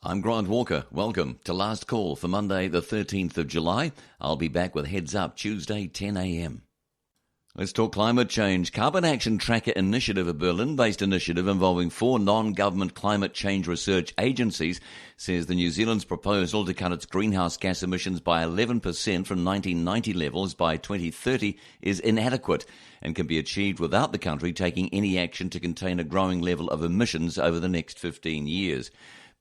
I'm Grant Walker. Welcome to Last Call for Monday the 13th of July. I'll be back with Heads Up Tuesday 10 a.m. Let's talk climate change. Carbon Action Tracker Initiative, a Berlin-based initiative involving 4 non-government climate change research agencies, says the New Zealand's proposal to cut its greenhouse gas emissions by 11% from 1990 levels by 2030 is inadequate and can be achieved without the country taking any action to contain a growing level of emissions over the next 15 years.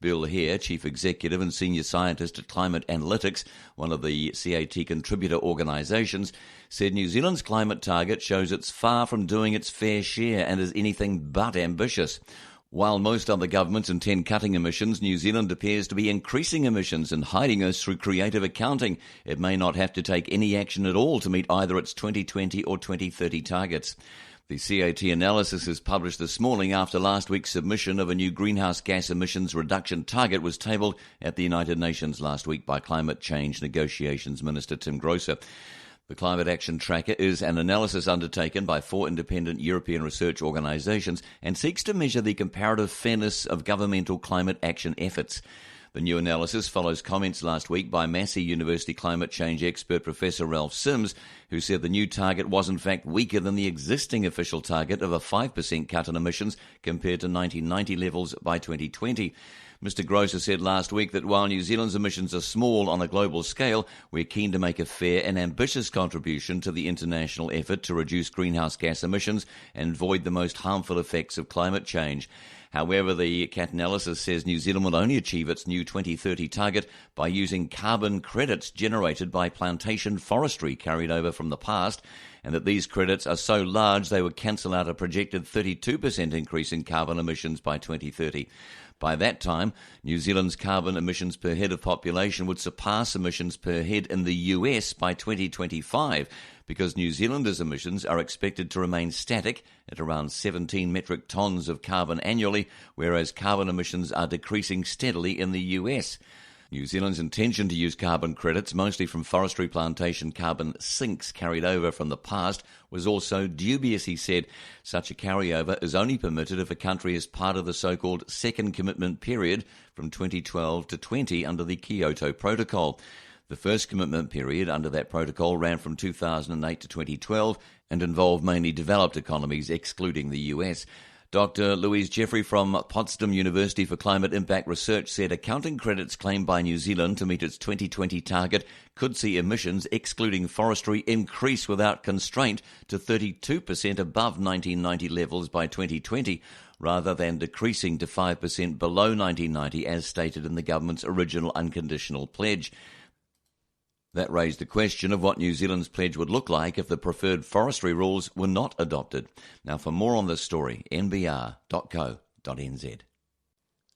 Bill Hare, Chief Executive and Senior Scientist at Climate Analytics, one of the CAT contributor organisations, said New Zealand's climate target shows it's far from doing its fair share and is anything but ambitious. While most other governments intend cutting emissions, New Zealand appears to be increasing emissions and hiding us through creative accounting. It may not have to take any action at all to meet either its 2020 or 2030 targets. The CAT analysis is published this morning after last week's submission of a new greenhouse gas emissions reduction target was tabled at the United Nations last week by Climate Change Negotiations Minister Tim Grosser. The Climate Action Tracker is an analysis undertaken by 4 independent European research organisations and seeks to measure the comparative fairness of governmental climate action efforts. The new analysis follows comments last week by Massey University climate change expert Professor Ralph Sims, who said the new target was in fact weaker than the existing official target of a 5% cut in emissions compared to 1990 levels by 2020. Mr Grosser said last week that while New Zealand's emissions are small on a global scale, we're keen to make a fair and ambitious contribution to the international effort to reduce greenhouse gas emissions and avoid the most harmful effects of climate change. However, the CAT analysis says New Zealand will only achieve its new 2030 target by using carbon credits generated by plantation forestry carried over from the past, and that these credits are so large they would cancel out a projected 32% increase in carbon emissions by 2030. By that time, New Zealand's carbon emissions per head of population would surpass emissions per head in the US by 2025, because New Zealanders' emissions are expected to remain static at around 17 metric tonnes of carbon annually, whereas carbon emissions are decreasing steadily in the US. New Zealand's intention to use carbon credits, mostly from forestry plantation carbon sinks carried over from the past, was also dubious, he said. Such a carryover is only permitted if a country is part of the so-called second commitment period from 2012 to 20 under the Kyoto Protocol. The first commitment period under that protocol ran from 2008 to 2012 and involved mainly developed economies, excluding the US. Dr. Louise Jeffrey from Potsdam University for Climate Impact Research said accounting credits claimed by New Zealand to meet its 2020 target could see emissions, excluding forestry, increase without constraint to 32% above 1990 levels by 2020, rather than decreasing to 5% below 1990 as stated in the government's original unconditional pledge. That raised the question of what New Zealand's pledge would look like if the preferred forestry rules were not adopted. Now, for more on this story, nbr.co.nz.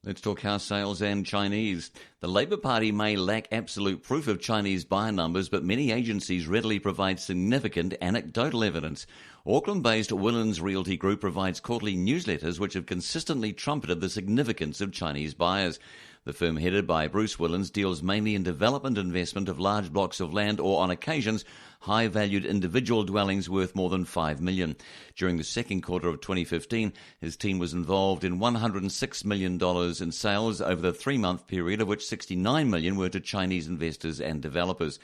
Let's talk house sales and Chinese. The Labour Party may lack absolute proof of Chinese buyer numbers, but many agencies readily provide significant anecdotal evidence. Auckland-based Willens Realty Group provides quarterly newsletters which have consistently trumpeted the significance of Chinese buyers. The firm headed by Bruce Willens deals mainly in development investment of large blocks of land or, on occasions, high-valued individual dwellings worth more than $5 million. During the second quarter of 2015, his team was involved in $106 million in sales over the 3-month period, of which $69 million were to Chinese investors and developers.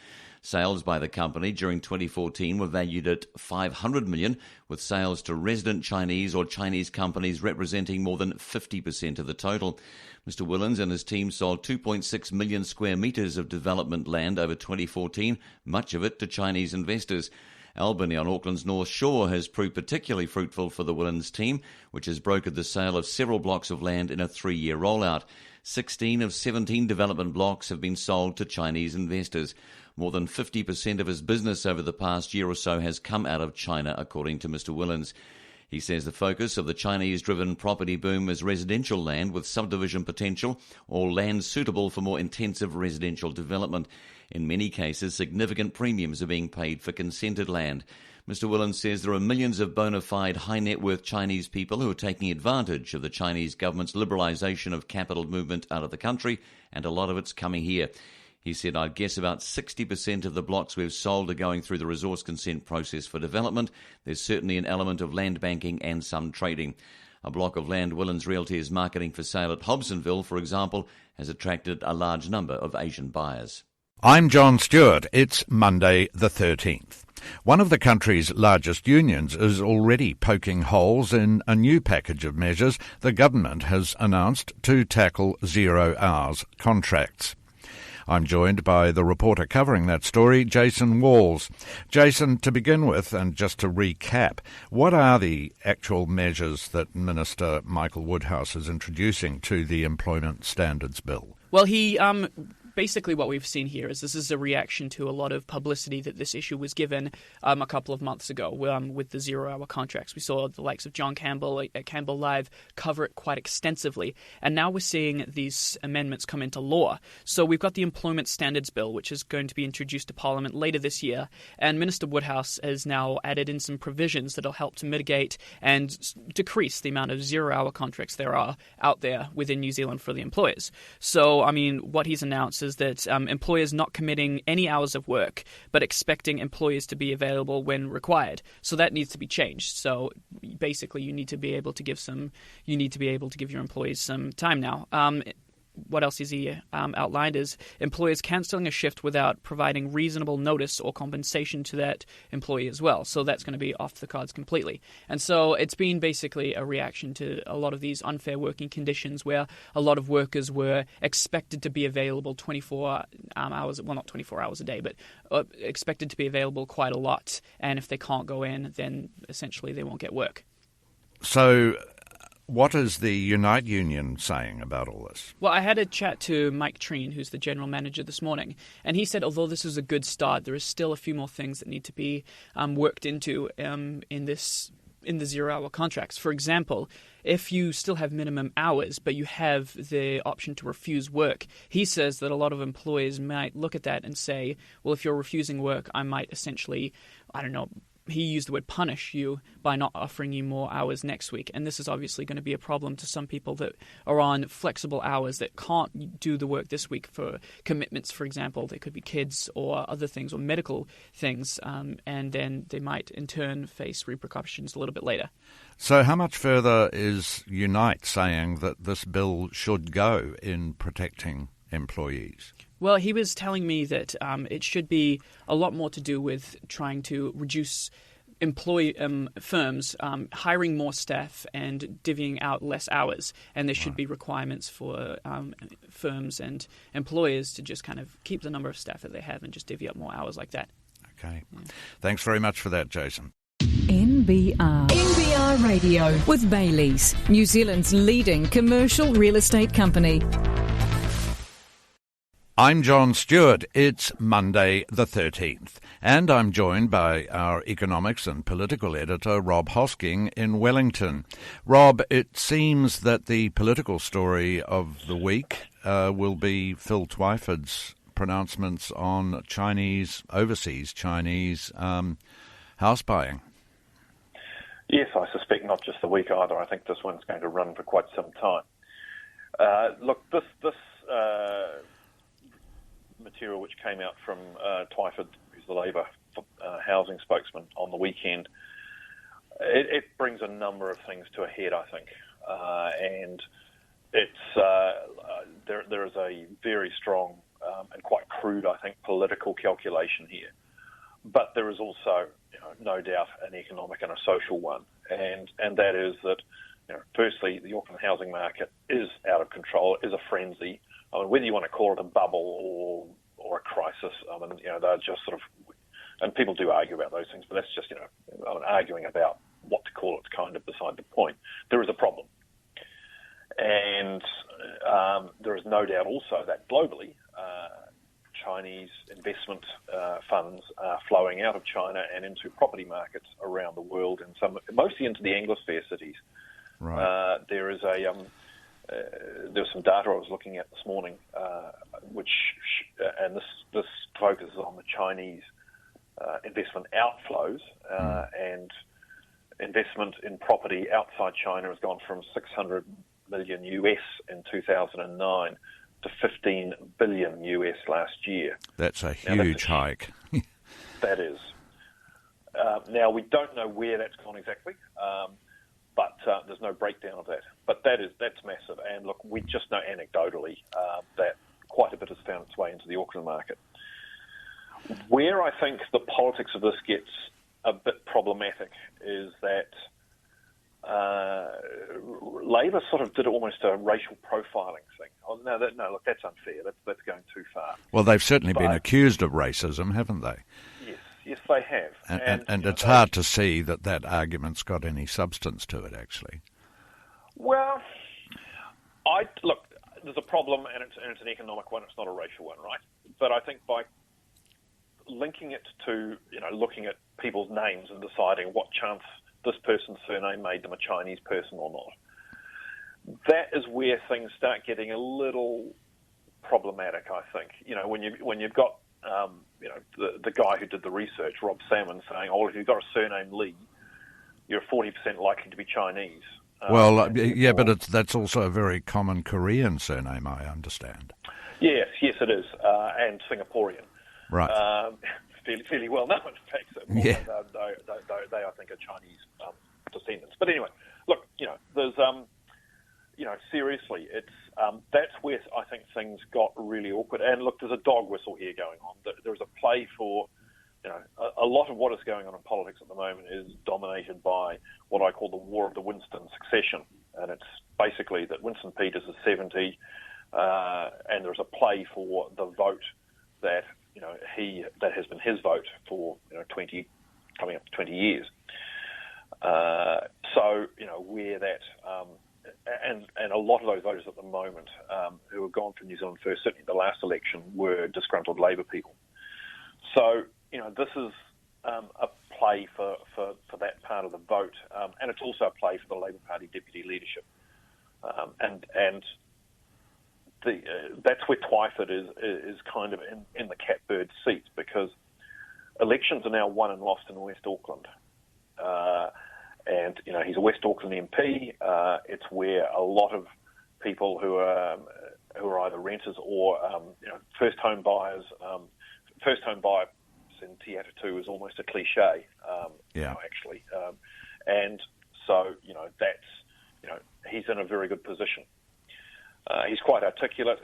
Sales by the company during 2014 were valued at $500 million, with sales to resident Chinese or Chinese companies representing more than 50% of the total. Mr. Willens and his team sold 2.6 million square metres of development land over 2014, much of it to Chinese investors. Albany on Auckland's North Shore has proved particularly fruitful for the Willens team, which has brokered the sale of several blocks of land in a 3-year rollout. 16 of 17 development blocks have been sold to Chinese investors. More than 50% of his business over the past year or so has come out of China, according to Mr. Willens. He says the focus of the Chinese-driven property boom is residential land with subdivision potential or land suitable for more intensive residential development. In many cases, significant premiums are being paid for consented land. Mr. Willens says there are millions of bona fide high-net-worth Chinese people who are taking advantage of the Chinese government's liberalisation of capital movement out of the country, and a lot of it's coming here. He said, I'd guess about 60% of the blocks we've sold are going through the resource consent process for development. There's certainly an element of land banking and some trading. A block of land Willens Realty is marketing for sale at Hobsonville, for example, has attracted a large number of Asian buyers. I'm John Stewart. It's Monday the 13th. One of the country's largest unions is already poking holes in a new package of measures the government has announced to tackle 0 hours contracts. I'm joined by the reporter covering that story, Jason Walls. Jason, to begin with, and just to recap, what are the actual measures that Minister Michael Woodhouse is introducing to the Employment Standards Bill? Well, basically what we've seen here is this is a reaction to a lot of publicity that this issue was given a couple of months ago with the 0 hour contracts. We saw the likes of John Campbell at Campbell Live cover it quite extensively. And now we're seeing these amendments come into law. So we've got the Employment Standards Bill, which is going to be introduced to Parliament later this year. And Minister Woodhouse has now added in some provisions that will help to mitigate and decrease the amount of 0 hour contracts there are out there within New Zealand for the employers. So, what he's announced is that employers not committing any hours of work, but expecting employers to be available when required. So that needs to be changed. So basically, you need to be able to give your employees some time now. What else is he outlined is employers cancelling a shift without providing reasonable notice or compensation to that employee as well. So that's going to be off the cards completely. And so it's been basically a reaction to a lot of these unfair working conditions where a lot of workers were expected to be available 24 hours, well, not 24 hours a day, but expected to be available quite a lot. And if they can't go in, then essentially they won't get work. So what is the Unite Union saying about all this? Well, I had a chat to Mike Treen, who's the general manager, this morning, and he said although this is a good start, there is still a few more things that need to be worked into in the 0 hour contracts. For example, if you still have minimum hours, but you have the option to refuse work, he says that a lot of employers might look at that and say, well, if you're refusing work, I might essentially, he used the word punish you by not offering you more hours next week. And this is obviously going to be a problem to some people that are on flexible hours that can't do the work this week for commitments, for example. They could be kids or other things or medical things, and then they might in turn face repercussions a little bit later. So how much further is Unite saying that this bill should go in protecting employees? Well, he was telling me that it should be a lot more to do with trying to reduce firms hiring more staff and divvying out less hours. And there should be requirements for firms and employers to just kind of keep the number of staff that they have and just divvy up more hours like that. Okay. Yeah. Thanks very much for that, Jason. NBR Radio with Bayleys, New Zealand's leading commercial real estate company. I'm John Stewart. It's Monday the 13th, and I'm joined by our economics and political editor, Rob Hosking, in Wellington. Rob, it seems that the political story of the week will be Phil Twyford's pronouncements on overseas Chinese house buying. Yes, I suspect not just the week either. I think this one's going to run for quite some time. Look, this material which came out from Twyford, who's the Labour housing spokesman, on the weekend, it brings a number of things to a head, I think, and it's there is a very strong and quite crude, I think, political calculation here, but there is also, no doubt, an economic and a social one, and that is that, firstly, the Auckland housing market is out of control, it is a frenzy. I mean, whether you want to call it a bubble or a crisis, they're just sort of, and people do argue about those things, but that's just, arguing about what to call it's kind of beside the point. There is a problem. And there is no doubt also that globally, Chinese investment funds are flowing out of China and into property markets around the world, and mostly into the Anglosphere cities. Right. There's some data I was looking at this morning, and this focuses on the Chinese investment outflows, and investment in property outside China has gone from $600 million US in 2009 to $15 billion US last year. That's a huge hike. That is. Now, we don't know where that's gone exactly. but there's no breakdown of that. But that's massive. And look, we just know anecdotally that quite a bit has found its way into the Auckland market. Where I think the politics of this gets a bit problematic is that Labor sort of did almost a racial profiling thing. Oh, no, look, that's unfair. That's going too far. Well, they've certainly been accused of racism, haven't they? Yes, they have. And it's hard to see that argument's got any substance to it, actually. Well, look, there's a problem, and it's an economic one. It's not a racial one, right? But I think by linking it to, looking at people's names and deciding what chance this person's surname made them a Chinese person or not, that is where things start getting a little problematic, I think. When you've got the guy who did the research, Rob Salmon, saying, "Oh, if you've got a surname Lee, you're 40% likely to be Chinese." But that's also a very common Korean surname, I understand. Yes, it is, and Singaporean. Right. Fairly well known, in fact. They I think, are Chinese descendants. But anyway, look, there's, seriously, it's that's where I think things got really awkward. And look, there's a dog whistle here going on. There's a play for, a lot of what is going on in politics at the moment is dominated by what I call the War of the Winston succession. And it's basically that Winston Peters is 70, and there's a play for the vote that that has been his vote for 20 coming up to 20 years. So where that and a lot of those voters at the moment who have gone for New Zealand First, certainly the last election, were disgruntled Labor people. So this is a play for that part of the vote, and it's also a play for the Labor Party deputy leadership, and that's where Twyford is kind of in the catbird seat, because elections are now won and lost in West Auckland. And he's a West Auckland MP. It's where a lot of people who are either renters or first home buyers. First home buyer in Te Atu is almost a cliche. Actually, and so that's he's in a very good position. He's quite articulate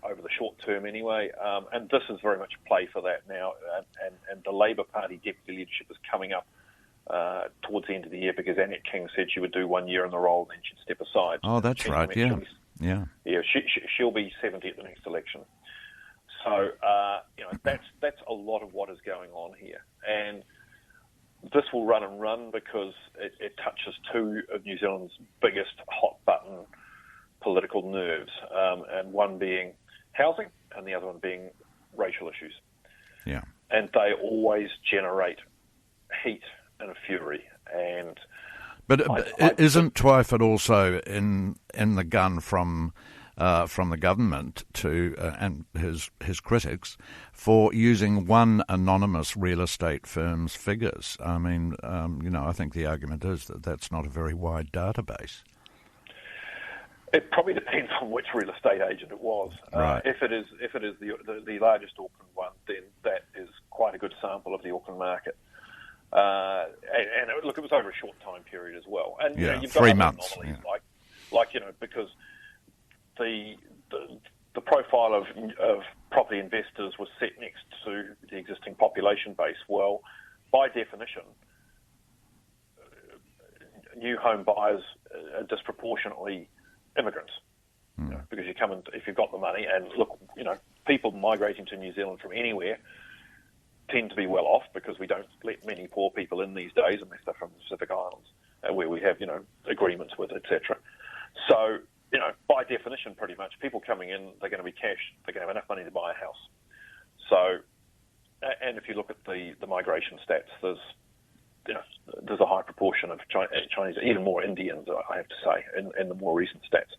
over the short term anyway, and this is very much a play for that now. And the Labor Party deputy leadership is coming up towards the end of the year, because Annette King said she would do 1 year in the role and then she'd step aside. Oh, that's right, yeah. She'll be 70 at the next election. So, that's a lot of what is going on here. And this will run and run because it touches two of New Zealand's biggest hot-button political nerves, and one being housing and the other one being racial issues. Yeah. And they always generate heat and a fury. But isn't Twyford also in the gun from the government to and his critics for using one anonymous real estate firm's figures? I mean, I think the argument is that that's not a very wide database. It probably depends on which real estate agent it was. Right. If it is the largest Auckland one, then that is quite a good sample of the Auckland market. And look, it was over a short time period as well. And you've got 3 months. Anomalies, because the profile of property investors was set next to the existing population base. Well, by definition, new home buyers are disproportionately immigrants, because you come in if you've got the money. And look, people migrating to New Zealand from anywhere tend to be well off, because we don't let many poor people in these days unless they're from the Pacific Islands, where we have agreements with, etc. So by definition, pretty much people coming in, they're going to be cash. They're going to have enough money to buy a house. So, and if you look at the migration stats, there's a high proportion of Chinese, even more Indians, I have to say, in the more recent stats.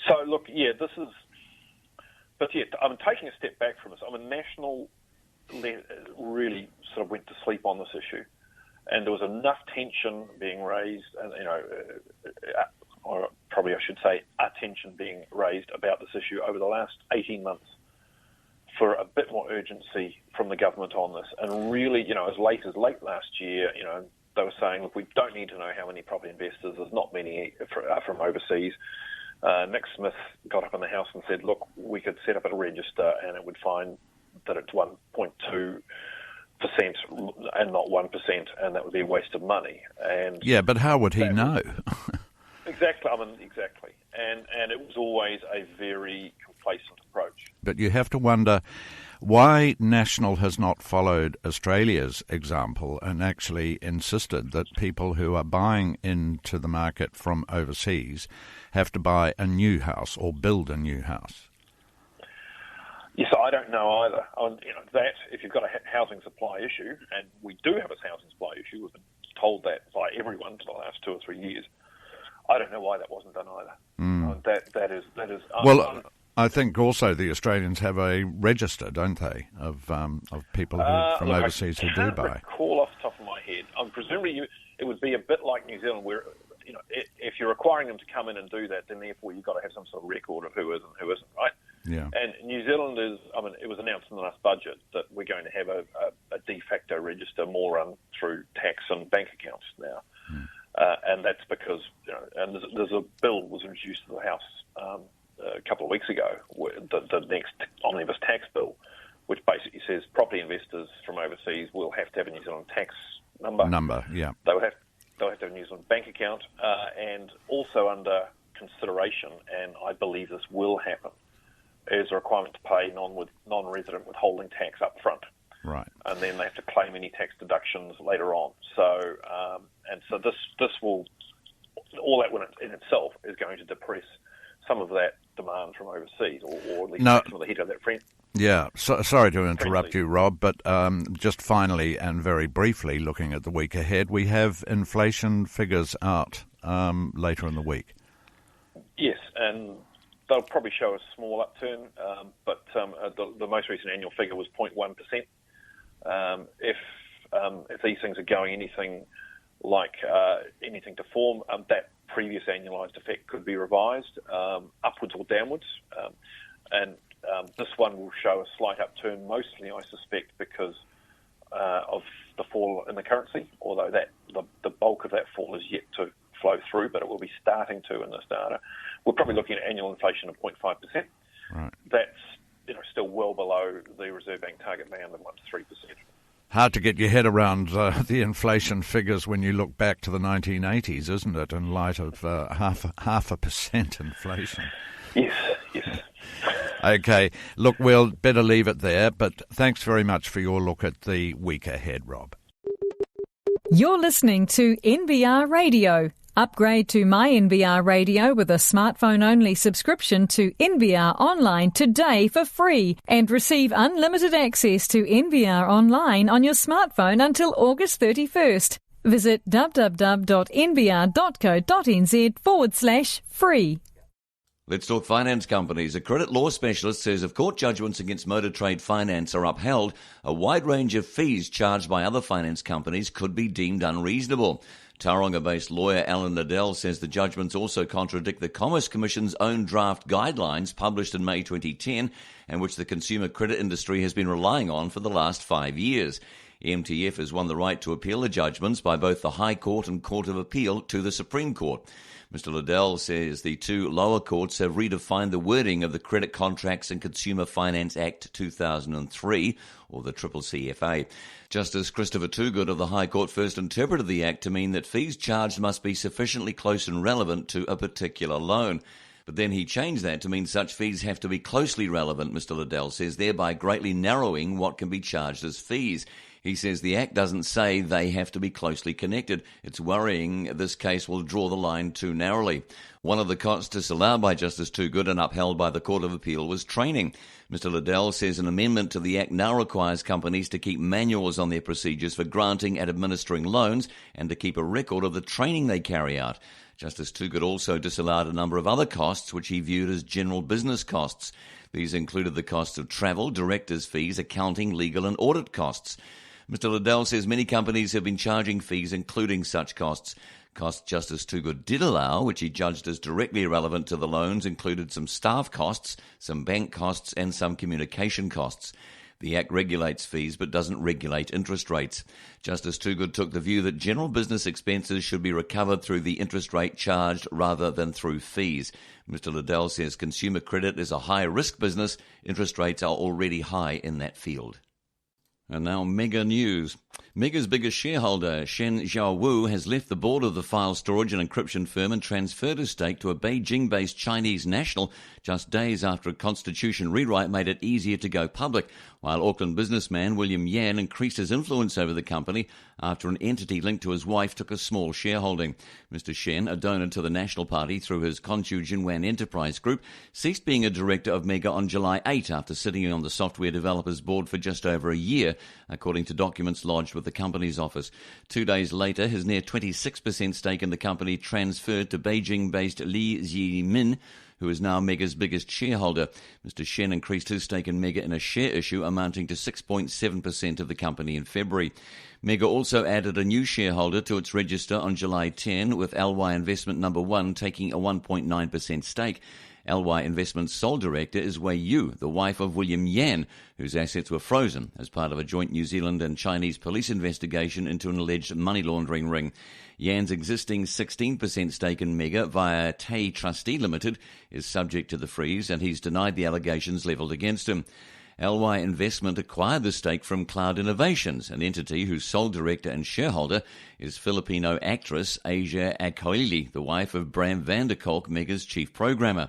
So look, this is, but I'm taking a step back from this. National really sort of went to sleep on this issue, and there was enough tension being raised, and or probably I should say attention being raised about this issue over the last 18 months for a bit more urgency from the government on this. And really, as late last year, they were saying, look, we don't need to know how many property investors. There's not many from overseas. Nick Smith got up in the House and said, look, we could set up a register and it would find that it's 1.2% and not 1%, and that would be a waste of money. And yeah, but how would he know? Exactly. Exactly. And it was always a very complacent approach. But you have to wonder why National has not followed Australia's example and actually insisted that people who are buying into the market from overseas have to buy a new house or build a new house. Yes, I don't know either. That if you've got a housing supply issue, and we do have a housing supply issue, we've been told that by everyone for the last 2 or 3 years. I don't know why that wasn't done either. That is. Well, I think also the Australians have a register, don't they, of people from overseas who do buy. I can't recall off the top of my head. Presumably, it would be a bit like New Zealand, where if you're requiring them to come in and do that, then therefore you've got to have some sort of record of who is and who isn't, right? Yeah. And New Zealand is, it was announced in the last budget that we're going to have a de facto register more run through tax and bank accounts now. And that's because, and there's a bill was introduced to the House a couple of weeks ago, the next omnibus tax bill, which basically says property investors from overseas will have to have a New Zealand tax number. Yeah. They'll have to have a New Zealand bank account, and also under consideration, and I believe this will happen, is a requirement to pay non-resident withholding tax up front. Right. And then they have to claim any tax deductions later on. So, so this will, all that in itself is going to depress some of that demand from overseas, or at least some of the heat of that friend. Yeah, sorry to interrupt you, Rob, but just finally and very briefly, looking at the week ahead, we have inflation figures out later in the week. Yes, and they'll probably show a small upturn, but the most recent annual figure was 0.1%. If these things are going anything like anything to form, that previous annualised effect could be revised upwards or downwards, and this one will show a slight upturn, mostly, I suspect, because of the fall in the currency, although the bulk of that fall is yet to flow through, but it will be starting to in this data. We're probably looking at annual inflation of 0.5%. Right. That's still well below the Reserve Bank target band of 1 to 3%. Hard to get your head around the inflation figures when you look back to the 1980s, isn't it, in light of half a percent inflation? Yes. Okay, look, we'll better leave it there, but thanks very much for your look at the week ahead, Rob. You're listening to NBR Radio. Upgrade to My NBR Radio with a smartphone-only subscription to NBR Online today for free and receive unlimited access to NBR Online on your smartphone until August 31st. Visit www.nbr.co.nz/free. Let's talk finance companies. A credit law specialist says if court judgments against motor trade finance are upheld, a wide range of fees charged by other finance companies could be deemed unreasonable. Tauranga-based lawyer Alan Liddell says the judgments also contradict the Commerce Commission's own draft guidelines published in May 2010 and which the consumer credit industry has been relying on for the last 5 years. MTF has won the right to appeal the judgments by both the High Court and Court of Appeal to the Supreme Court. Mr. Liddell says the two lower courts have redefined the wording of the Credit Contracts and Consumer Finance Act 2003, or the CCCFA. Justice Christopher Toogood of the High Court first interpreted the Act to mean that fees charged must be sufficiently close and relevant to a particular loan. But then he changed that to mean such fees have to be closely relevant, Mr. Liddell says, thereby greatly narrowing what can be charged as fees. He says the Act doesn't say they have to be closely connected. It's worrying this case will draw the line too narrowly. One of the costs disallowed by Justice Toogood and upheld by the Court of Appeal was training. Mr. Liddell says an amendment to the Act now requires companies to keep manuals on their procedures for granting and administering loans and to keep a record of the training they carry out. Justice Toogood also disallowed a number of other costs which he viewed as general business costs. These included the costs of travel, directors' fees, accounting, legal and audit costs. Mr. Liddell says many companies have been charging fees including such costs. Costs Justice Toogood did allow, which he judged as directly relevant to the loans, included some staff costs, some bank costs and some communication costs. The Act regulates fees but doesn't regulate interest rates. Justice Toogood took the view that general business expenses should be recovered through the interest rate charged rather than through fees. Mr Liddell says consumer credit is a high-risk business. Interest rates are already high in that field. And now Mega News. Mega's biggest shareholder, Shen Xiaowu, has left the board of the file storage and encryption firm and transferred his stake to a Beijing-based Chinese national just days after a constitution rewrite made it easier to go public, while Auckland businessman William Yan increased his influence over the company after an entity linked to his wife took a small shareholding. Mr Shen, a donor to the National Party through his Conchu Jinwan Enterprise Group, ceased being a director of Mega on July 8 after sitting on the software developers board for just over a year, according to documents lodged with the company's office. 2 days later, his near 26% stake in the company transferred to Beijing-based Li Zimin, who is now Mega's biggest shareholder. Mr Shen increased his stake in Mega in a share issue amounting to 6.7% of the company in February. Mega also added a new shareholder to its register on July 10, with LY Investment No. 1 taking a 1.9% stake. LY Investment's sole director is Wei Yu, the wife of William Yan, whose assets were frozen as part of a joint New Zealand and Chinese police investigation into an alleged money laundering ring. Yan's existing 16% stake in Mega via Tay Trustee Limited is subject to the freeze, and he's denied the allegations levelled against him. LY Investment acquired the stake from Cloud Innovations, an entity whose sole director and shareholder is Filipino actress Asia Acoili, the wife of Bram van der Kolk, Mega's chief programmer.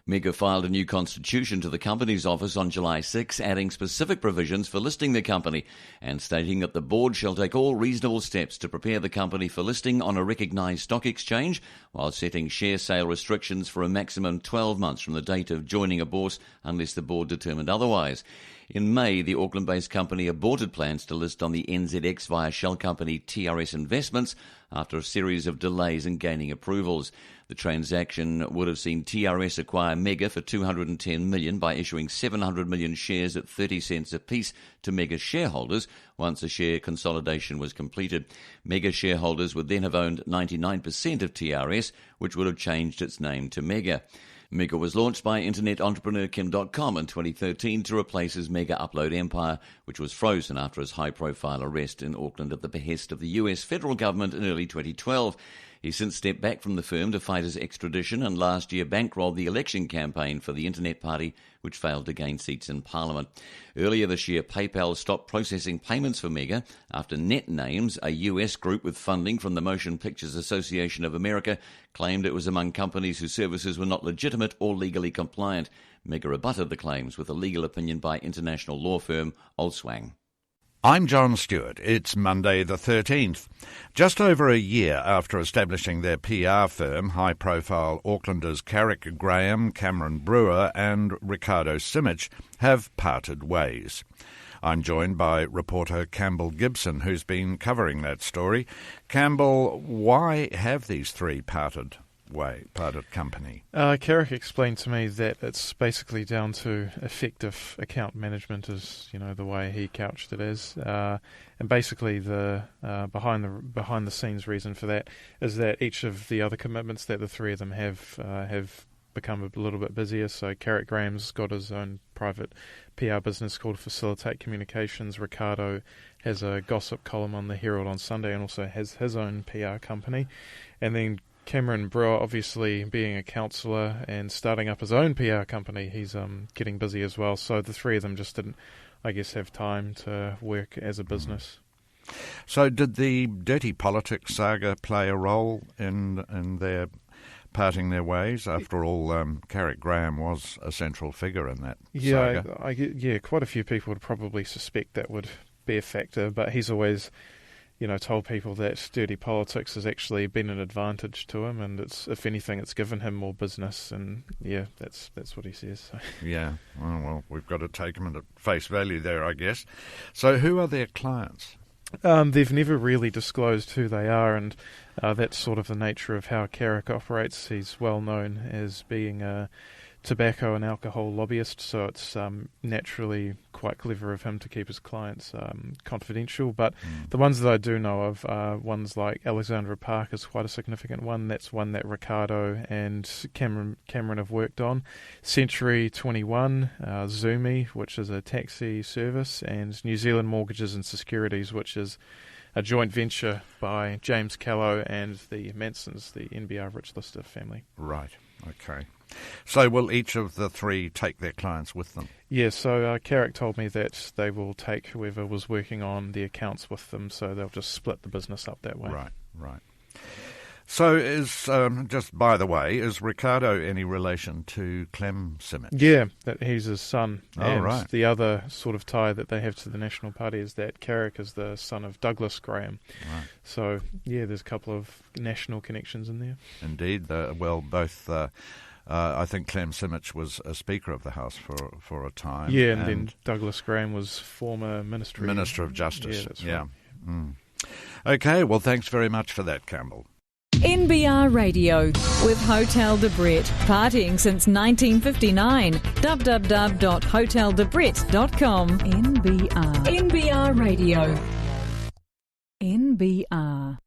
Mega filed a new constitution to the company's office on July 6, adding specific provisions for listing the company and stating that the board shall take all reasonable steps to prepare the company for listing on a recognised stock exchange, while setting share sale restrictions for a maximum 12 months from the date of joining a bourse unless the board determined otherwise. In May, the Auckland-based company aborted plans to list on the NZX via shell company TRS Investments after a series of delays in gaining approvals. The transaction would have seen TRS acquire Mega for $210 million by issuing 700 million shares at 30 cents apiece to Mega shareholders once a share consolidation was completed. Mega shareholders would then have owned 99% of TRS, which would have changed its name to Mega. Mega was launched by internet entrepreneur Kim.com in 2013 to replace his Mega Upload empire, which was frozen after his high-profile arrest in Auckland at the behest of the US federal government in early 2012. He since stepped back from the firm to fight his extradition and last year bankrolled the election campaign for the Internet Party, which failed to gain seats in Parliament. Earlier this year, PayPal stopped processing payments for Mega after NetNames, a US group with funding from the Motion Pictures Association of America, claimed it was among companies whose services were not legitimate or legally compliant. Mega rebutted the claims with a legal opinion by international law firm Olswang. I'm John Stewart. It's Monday the 13th. Just over a year after establishing their PR firm, high-profile Aucklanders Carrick Graham, Cameron Brewer and Ricardo Simic have parted ways. I'm joined by reporter Campbell Gibson, who's been covering that story. Campbell, why have these three parted company? Carrick explained to me that it's basically down to effective account management, is the way he couched it as, and basically the behind the scenes reason for that is that each of the other commitments that the three of them have become a little bit busier. So Carrick Graham's got his own private PR business called Facilitate Communications. Ricardo has a gossip column on the Herald on Sunday and also has his own PR company, and then Cameron Brewer, obviously being a counsellor and starting up his own PR company, he's getting busy as well. So the three of them just didn't, I guess, have time to work as a business. So did the dirty politics saga play a role in their parting their ways? After all, Carrick Graham was a central figure in that saga. Quite a few people would probably suspect that would be a factor, but he's always told people that dirty politics has actually been an advantage to him, and it's, if anything, it's given him more business, and that's what he says. So. Yeah, well, we've got to take him at face value there, I guess. So who are their clients? They've never really disclosed who they are, and that's sort of the nature of how Carrick operates. He's well known as being tobacco and alcohol lobbyist, so it's naturally quite clever of him to keep his clients confidential. But the ones that I do know of are ones like Alexandra Park is quite a significant one. That's one that Ricardo and Cameron have worked on. Century 21, Zoomy, which is a taxi service, and New Zealand Mortgages and Securities, which is a joint venture by James Callow and the Mansons, the NBR Rich Lister family. Right, okay. So will each of the three take their clients with them? Yeah, so Carrick told me that they will take whoever was working on the accounts with them, so they'll just split the business up that way. Right. So just by the way, is Ricardo any relation to Clem Simic? Yeah, that he's his son. Oh, right. The other sort of tie that they have to the National Party is that Carrick is the son of Douglas Graham. Right. So, yeah, there's a couple of national connections in there. Indeed. Both... I think Clem Simic was a Speaker of the House for a time. Yeah, and then Douglas Graham was former Minister of Justice. Yeah, that's right. Okay, well, thanks very much for that, Campbell. NBR Radio with Hotel de Brett, partying since 1959. www.hoteldebret.com. NBR Radio. NBR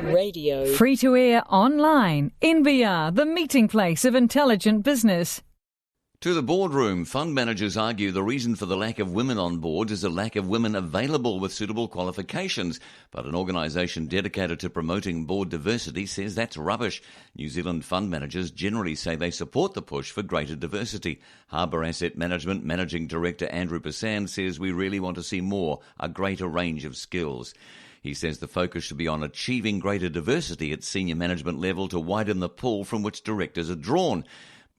Radio. Free to air online. NBR, the meeting place of intelligent business. To the boardroom, fund managers argue the reason for the lack of women on boards is a lack of women available with suitable qualifications. But an organisation dedicated to promoting board diversity says that's rubbish. New Zealand fund managers generally say they support the push for greater diversity. Harbour Asset Management Managing Director Andrew Basan says we really want to see more, a greater range of skills. He says the focus should be on achieving greater diversity at senior management level to widen the pool from which directors are drawn.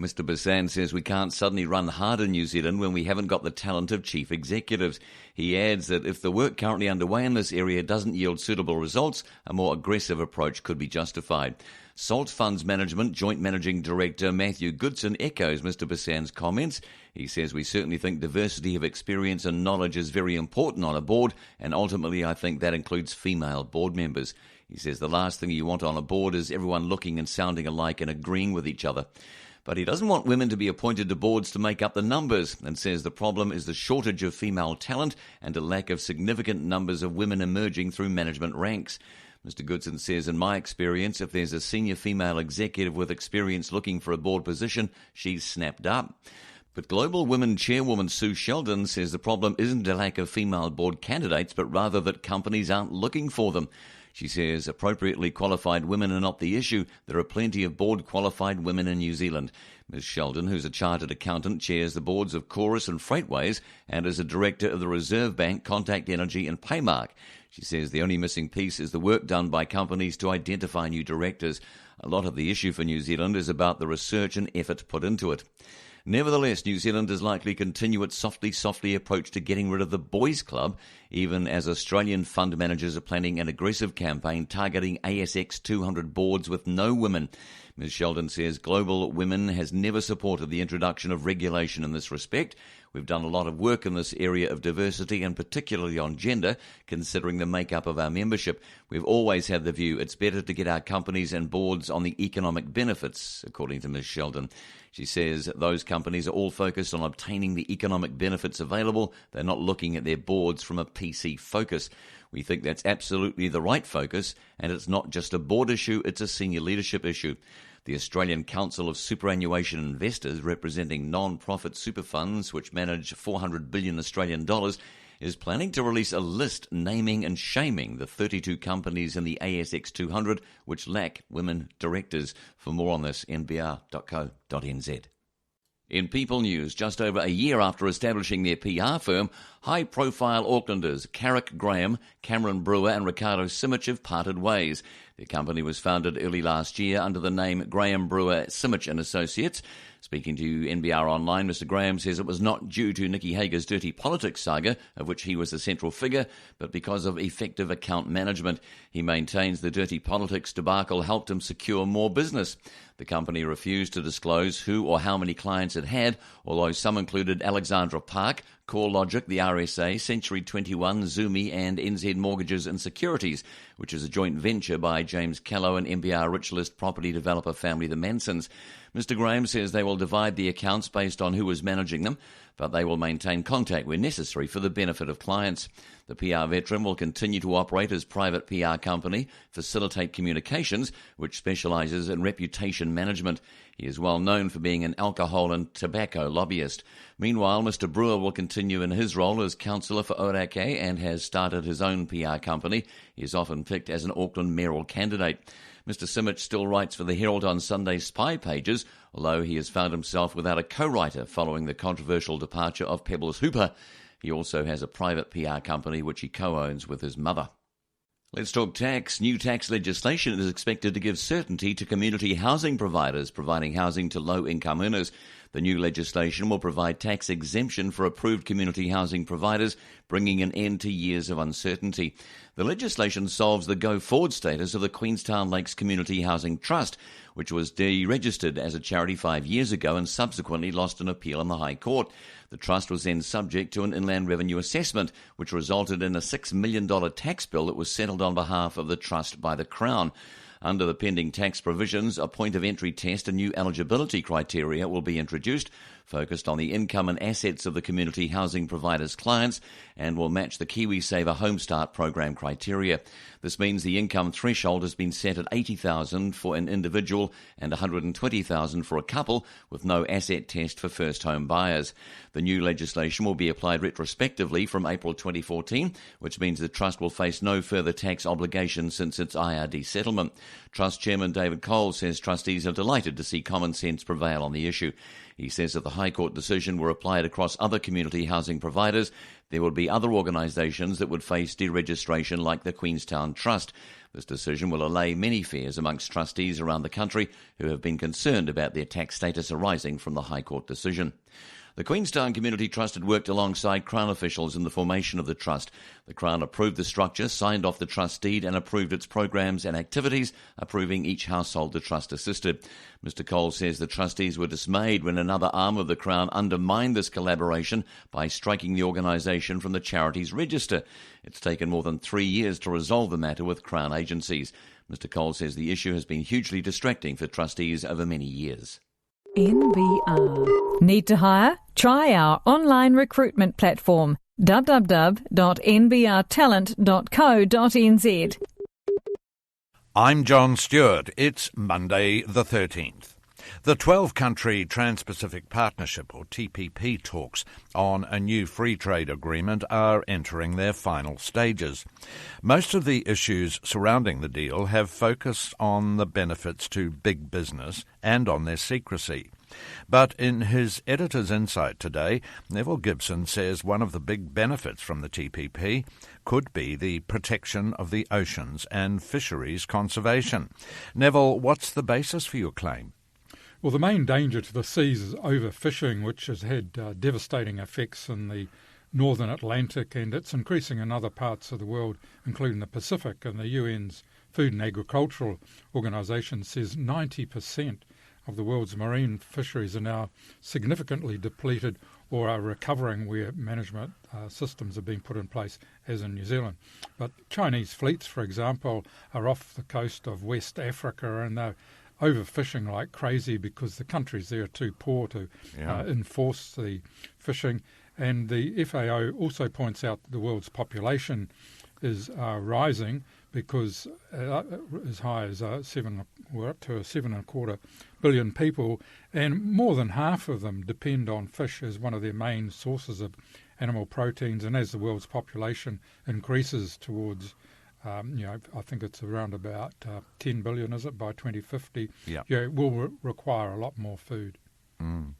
Mr. Basan says we can't suddenly run hard in New Zealand when we haven't got the talent of chief executives. He adds that if the work currently underway in this area doesn't yield suitable results, a more aggressive approach could be justified. Salt Funds Management Joint Managing Director Matthew Goodson echoes Mr. Basan's comments. He says we certainly think diversity of experience and knowledge is very important on a board, and ultimately I think that includes female board members. He says the last thing you want on a board is everyone looking and sounding alike and agreeing with each other. But he doesn't want women to be appointed to boards to make up the numbers, and says the problem is the shortage of female talent and a lack of significant numbers of women emerging through management ranks. Mr. Goodson says, in my experience, if there's a senior female executive with experience looking for a board position, she's snapped up. But Global Women Chairwoman Sue Sheldon says the problem isn't a lack of female board candidates, but rather that companies aren't looking for them. She says appropriately qualified women are not the issue. There are plenty of board-qualified women in New Zealand. Ms. Sheldon, who's a chartered accountant, chairs the boards of Chorus and Freightways and is a director of the Reserve Bank, Contact Energy and Paymark. She says the only missing piece is the work done by companies to identify new directors. A lot of the issue for New Zealand is about the research and effort put into it. Nevertheless, New Zealand is likely to continue its softly approach to getting rid of the boys' club, even as Australian fund managers are planning an aggressive campaign targeting ASX 200 boards with no women. Ms. Sheldon says Global Women has never supported the introduction of regulation in this respect. We've done a lot of work in this area of diversity and particularly on gender, considering the makeup of our membership. We've always had the view it's better to get our companies and boards on the economic benefits, according to Ms. Sheldon. She says those companies are all focused on obtaining the economic benefits available. They're not looking at their boards from a PC focus. We think that's absolutely the right focus, and it's not just a board issue, it's a senior leadership issue. The Australian Council of Superannuation Investors, representing non-profit super funds which manage 400 billion Australian dollars, is planning to release a list naming and shaming the 32 companies in the ASX 200 which lack women directors. For more on this, nbr.co.nz. In People News, just over a year after establishing their PR firm, high-profile Aucklanders Carrick Graham, Cameron Brewer and Ricardo Simic have parted ways. Their company was founded early last year under the name Graham Brewer Simic and Associates. Speaking to NBR Online, Mr. Graham says it was not due to Nicky Hager's dirty politics saga, of which he was the central figure, but because of effective account management. He maintains the dirty politics debacle helped him secure more business. The company refused to disclose who or how many clients it had, although some included Alexandra Park, CoreLogic, the RSA, Century 21, Zoomy and NZ Mortgages and Securities, which is a joint venture by James Callow and NBR Rich List property developer family the Mansons. Mr Graham says they will divide the accounts based on who is managing them, but they will maintain contact where necessary for the benefit of clients. The PR veteran will continue to operate as private PR company, Facilitate Communications, which specialises in reputation management. He is well known for being an alcohol and tobacco lobbyist. Meanwhile, Mr Brewer will continue in his role as councillor for Ōrākei and has started his own PR company. He is often picked as an Auckland mayoral candidate. Mr Simic still writes for the Herald on Sunday's spy pages, although he has found himself without a co-writer following the controversial departure of Pebbles Hooper. He also has a private PR company which he co-owns with his mother. Let's talk tax. New tax legislation is expected to give certainty to community housing providers providing housing to low-income earners. The new legislation will provide tax exemption for approved community housing providers, bringing an end to years of uncertainty. The legislation solves the go-forward status of the Queenstown Lakes Community Housing Trust, which was deregistered as a charity 5 years ago and subsequently lost an appeal in the High Court. The trust was then subject to an Inland Revenue assessment, which resulted in a $6 million tax bill that was settled on behalf of the trust by the Crown. Under the pending tax provisions, a point-of-entry test and new eligibility criteria will be introduced, focused on the income and assets of the community housing providers' clients, and will match the KiwiSaver Home Start program criteria. This means the income threshold has been set at $80,000 for an individual and $120,000 for a couple, with no asset test for first home buyers. The new legislation will be applied retrospectively from April 2014, which means the Trust will face no further tax obligations since its IRD settlement. Trust Chairman David Cole says trustees are delighted to see common sense prevail on the issue. He says if the High Court decision were applied across other community housing providers, there would be other organisations that would face deregistration like the Queenstown Trust. This decision will allay many fears amongst trustees around the country who have been concerned about their tax status arising from the High Court decision. The Queenstown Community Trust had worked alongside Crown officials in the formation of the Trust. The Crown approved the structure, signed off the Trust deed and approved its programs and activities, approving each household the Trust assisted. Mr Cole says the trustees were dismayed when another arm of the Crown undermined this collaboration by striking the organisation from the charities register. It's taken more than 3 years to resolve the matter with Crown agencies. Mr Cole says the issue has been hugely distracting for trustees over many years. NBR. Need to hire? Try our online recruitment platform www.nbrtalent.co.nz. I'm John Stewart. It's Monday the 13th. The 12-country Trans-Pacific Partnership, or TPP, talks on a new free trade agreement are entering their final stages. Most of the issues surrounding the deal have focused on the benefits to big business and on their secrecy. But in his editor's insight today, Neville Gibson says one of the big benefits from the TPP could be the protection of the oceans and fisheries conservation. Neville, what's the basis for your claim? Well, the main danger to the seas is overfishing, which has had devastating effects in the northern Atlantic, and it's increasing in other parts of the world, including the Pacific. And the UN's Food and Agricultural Organization says 90% of the world's marine fisheries are now significantly depleted or are recovering where management systems are being put in place, as in New Zealand. But Chinese fleets, for example, are off the coast of West Africa, and they're overfishing like crazy because the countries there are too poor to enforce the fishing. And the FAO also points out that the world's population is rising because as high as we're up to 7.25 billion people, and more than half of them depend on fish as one of their main sources of animal proteins. And as the world's population increases towards I think it's around about 10 billion, is it, by 2050? Yeah, it will require a lot more food. Mm.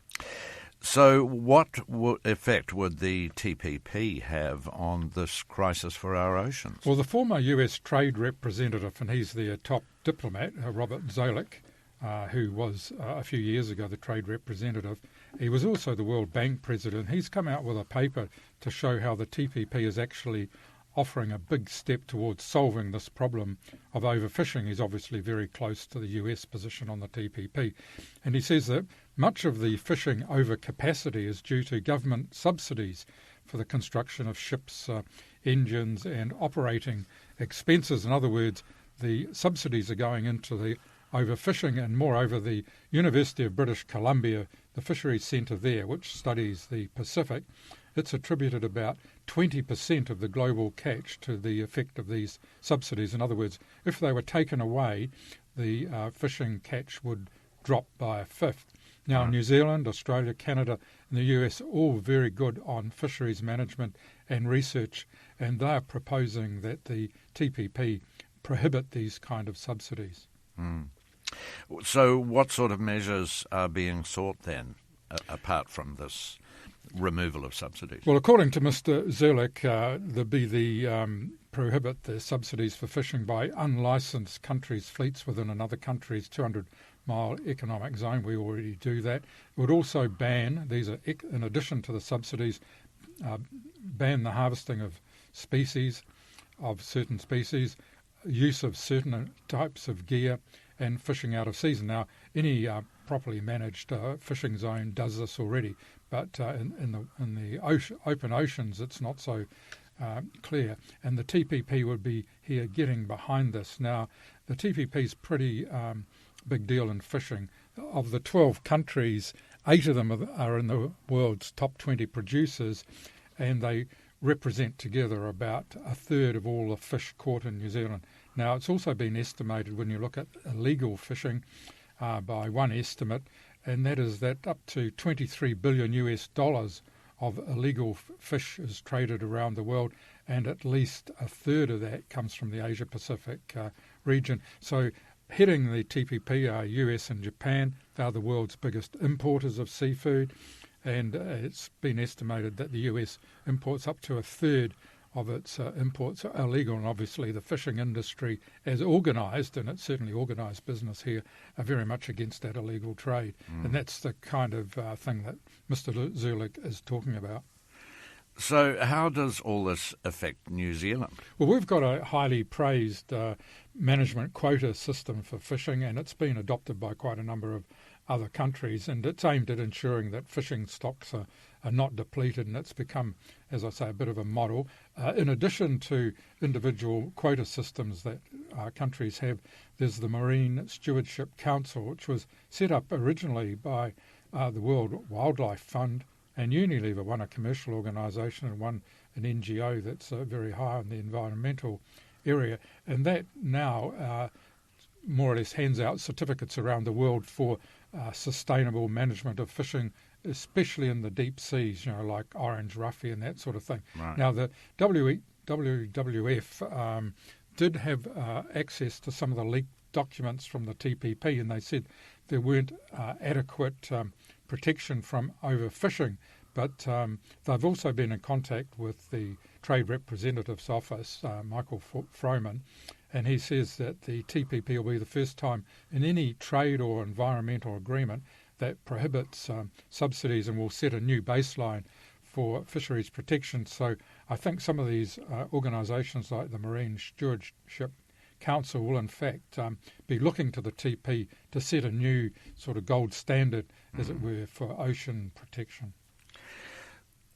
So what effect would the TPP have on this crisis for our oceans? Well, the former US trade representative, and he's their top diplomat, Robert Zoellick, who was a few years ago the trade representative, he was also the World Bank president. He's come out with a paper to show how the TPP is actually offering a big step towards solving this problem of overfishing. He's obviously very close to the US position on the TPP. And he says that much of the fishing overcapacity is due to government subsidies for the construction of ships, engines and operating expenses. In other words, the subsidies are going into the overfishing, and moreover the University of British Columbia, the Fisheries Centre there, which studies the Pacific, it's attributed about 20% of the global catch to the effect of these subsidies. In other words, if they were taken away, the fishing catch would drop by a fifth. Now, New Zealand, Australia, Canada and the US are all very good on fisheries management and research, and they are proposing that the TPP prohibit these kind of subsidies. So what sort of measures are being sought then, apart from this removal of subsidies? Well, according to Mr. Zerlich, there'd be the prohibit the subsidies for fishing by unlicensed countries' fleets within another country's 200-mile economic zone. We already do that. It would also ban, these are in addition to the subsidies, ban the harvesting of certain species, use of certain types of gear, and fishing out of season. Now, any properly managed fishing zone does this already, but in the open oceans, it's not so clear. And the TPP would be here getting behind this. Now, the TPP is pretty big deal in fishing. Of the 12 countries, 8 of them are in the world's top 20 producers, and they represent together about a third of all the fish caught in New Zealand. Now, it's also been estimated when you look at illegal fishing by one estimate, and that is that up to $23 billion of illegal fish is traded around the world, and at least a third of that comes from the Asia-Pacific region. So heading the TPP are US and Japan. They are the world's biggest importers of seafood, and it's been estimated that the US imports up to a third of its imports are illegal, and obviously the fishing industry as organised, and it's certainly organised business here, are very much against that illegal trade. And that's the kind of thing that Mr. Zerlich is talking about. So how does all this affect New Zealand? Well, we've got a highly praised management quota system for fishing, and it's been adopted by quite a number of other countries, and it's aimed at ensuring that fishing stocks are not depleted, and it's become, as I say, a bit of a model. In addition to individual quota systems that countries have, there's the Marine Stewardship Council, which was set up originally by the World Wildlife Fund and Unilever, one a commercial organisation and one an NGO that's very high in the environmental area. And that now more or less hands out certificates around the world for sustainable management of fishing, especially in the deep seas, like orange roughy and that sort of thing. Right. Now, the WWF did have access to some of the leaked documents from the TPP, and they said there weren't adequate protection from overfishing, but they've also been in contact with the Trade Representative's office, Michael Froman, and he says that the TPP will be the first time in any trade or environmental agreement that prohibits subsidies and will set a new baseline for fisheries protection. So I think some of these organisations like the Marine Stewardship Council will in fact be looking to the TP to set a new sort of gold standard, as it were, for ocean protection.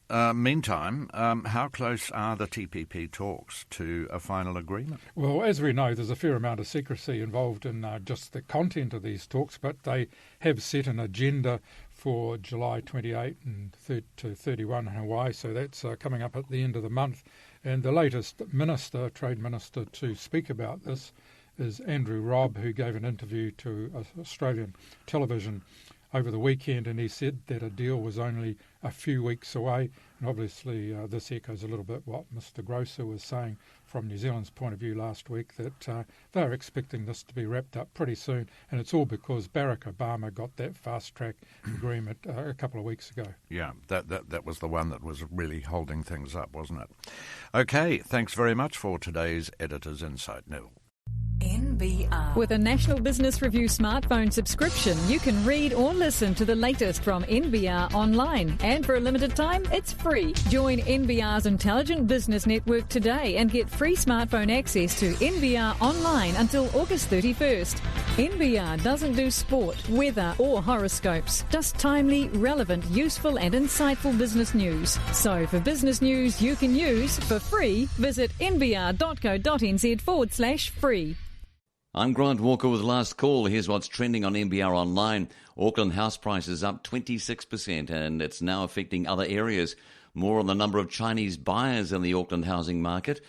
Meantime, how close are the TPP talks to a final agreement? Well, as we know, there's a fair amount of secrecy involved in just the content of these talks, but they have set an agenda for July 28 and to 31 in Hawaii, so that's coming up at the end of the month. And the latest Trade Minister to speak about this is Andrew Robb, who gave an interview to Australian television over the weekend, and he said that a deal was only a few weeks away. And obviously this echoes a little bit what Mr. Grosser was saying from New Zealand's point of view last week, that they're expecting this to be wrapped up pretty soon, and it's all because Barack Obama got that fast-track agreement a couple of weeks ago. Yeah, that was the one that was really holding things up, wasn't it? Okay, thanks very much for today's Editor's Insight, Neville. NBR. With a National Business Review smartphone subscription, you can read or listen to the latest from NBR online. And for a limited time, it's free. Join NBR's Intelligent Business Network today and get free smartphone access to NBR online until August 31st. NBR doesn't do sport, weather or horoscopes, just timely, relevant, useful and insightful business news. So for business news you can use for free, visit nbr.co.nz/free. I'm Grant Walker with Last Call. Here's what's trending on NBR Online. Auckland house prices up 26%, and it's now affecting other areas. More on the number of Chinese buyers in the Auckland housing market.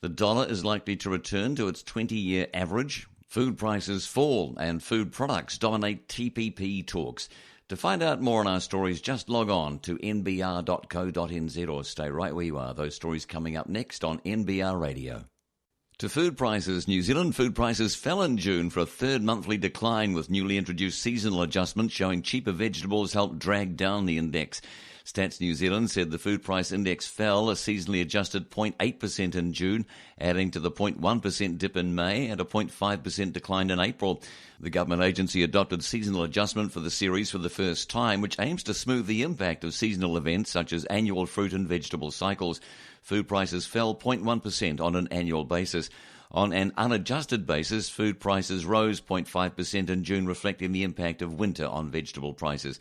The dollar is likely to return to its 20-year average. Food prices fall, and food products dominate TPP talks. To find out more on our stories, just log on to nbr.co.nz or stay right where you are. Those stories coming up next on NBR Radio. To food prices, New Zealand food prices fell in June for a third monthly decline, with newly introduced seasonal adjustments showing cheaper vegetables helped drag down the index. Stats New Zealand said the food price index fell a seasonally adjusted 0.8% in June, adding to the 0.1% dip in May and a 0.5% decline in April. The government agency adopted seasonal adjustment for the series for the first time, which aims to smooth the impact of seasonal events such as annual fruit and vegetable cycles. Food prices fell 0.1% on an annual basis. On an unadjusted basis, food prices rose 0.5% in June, reflecting the impact of winter on vegetable prices.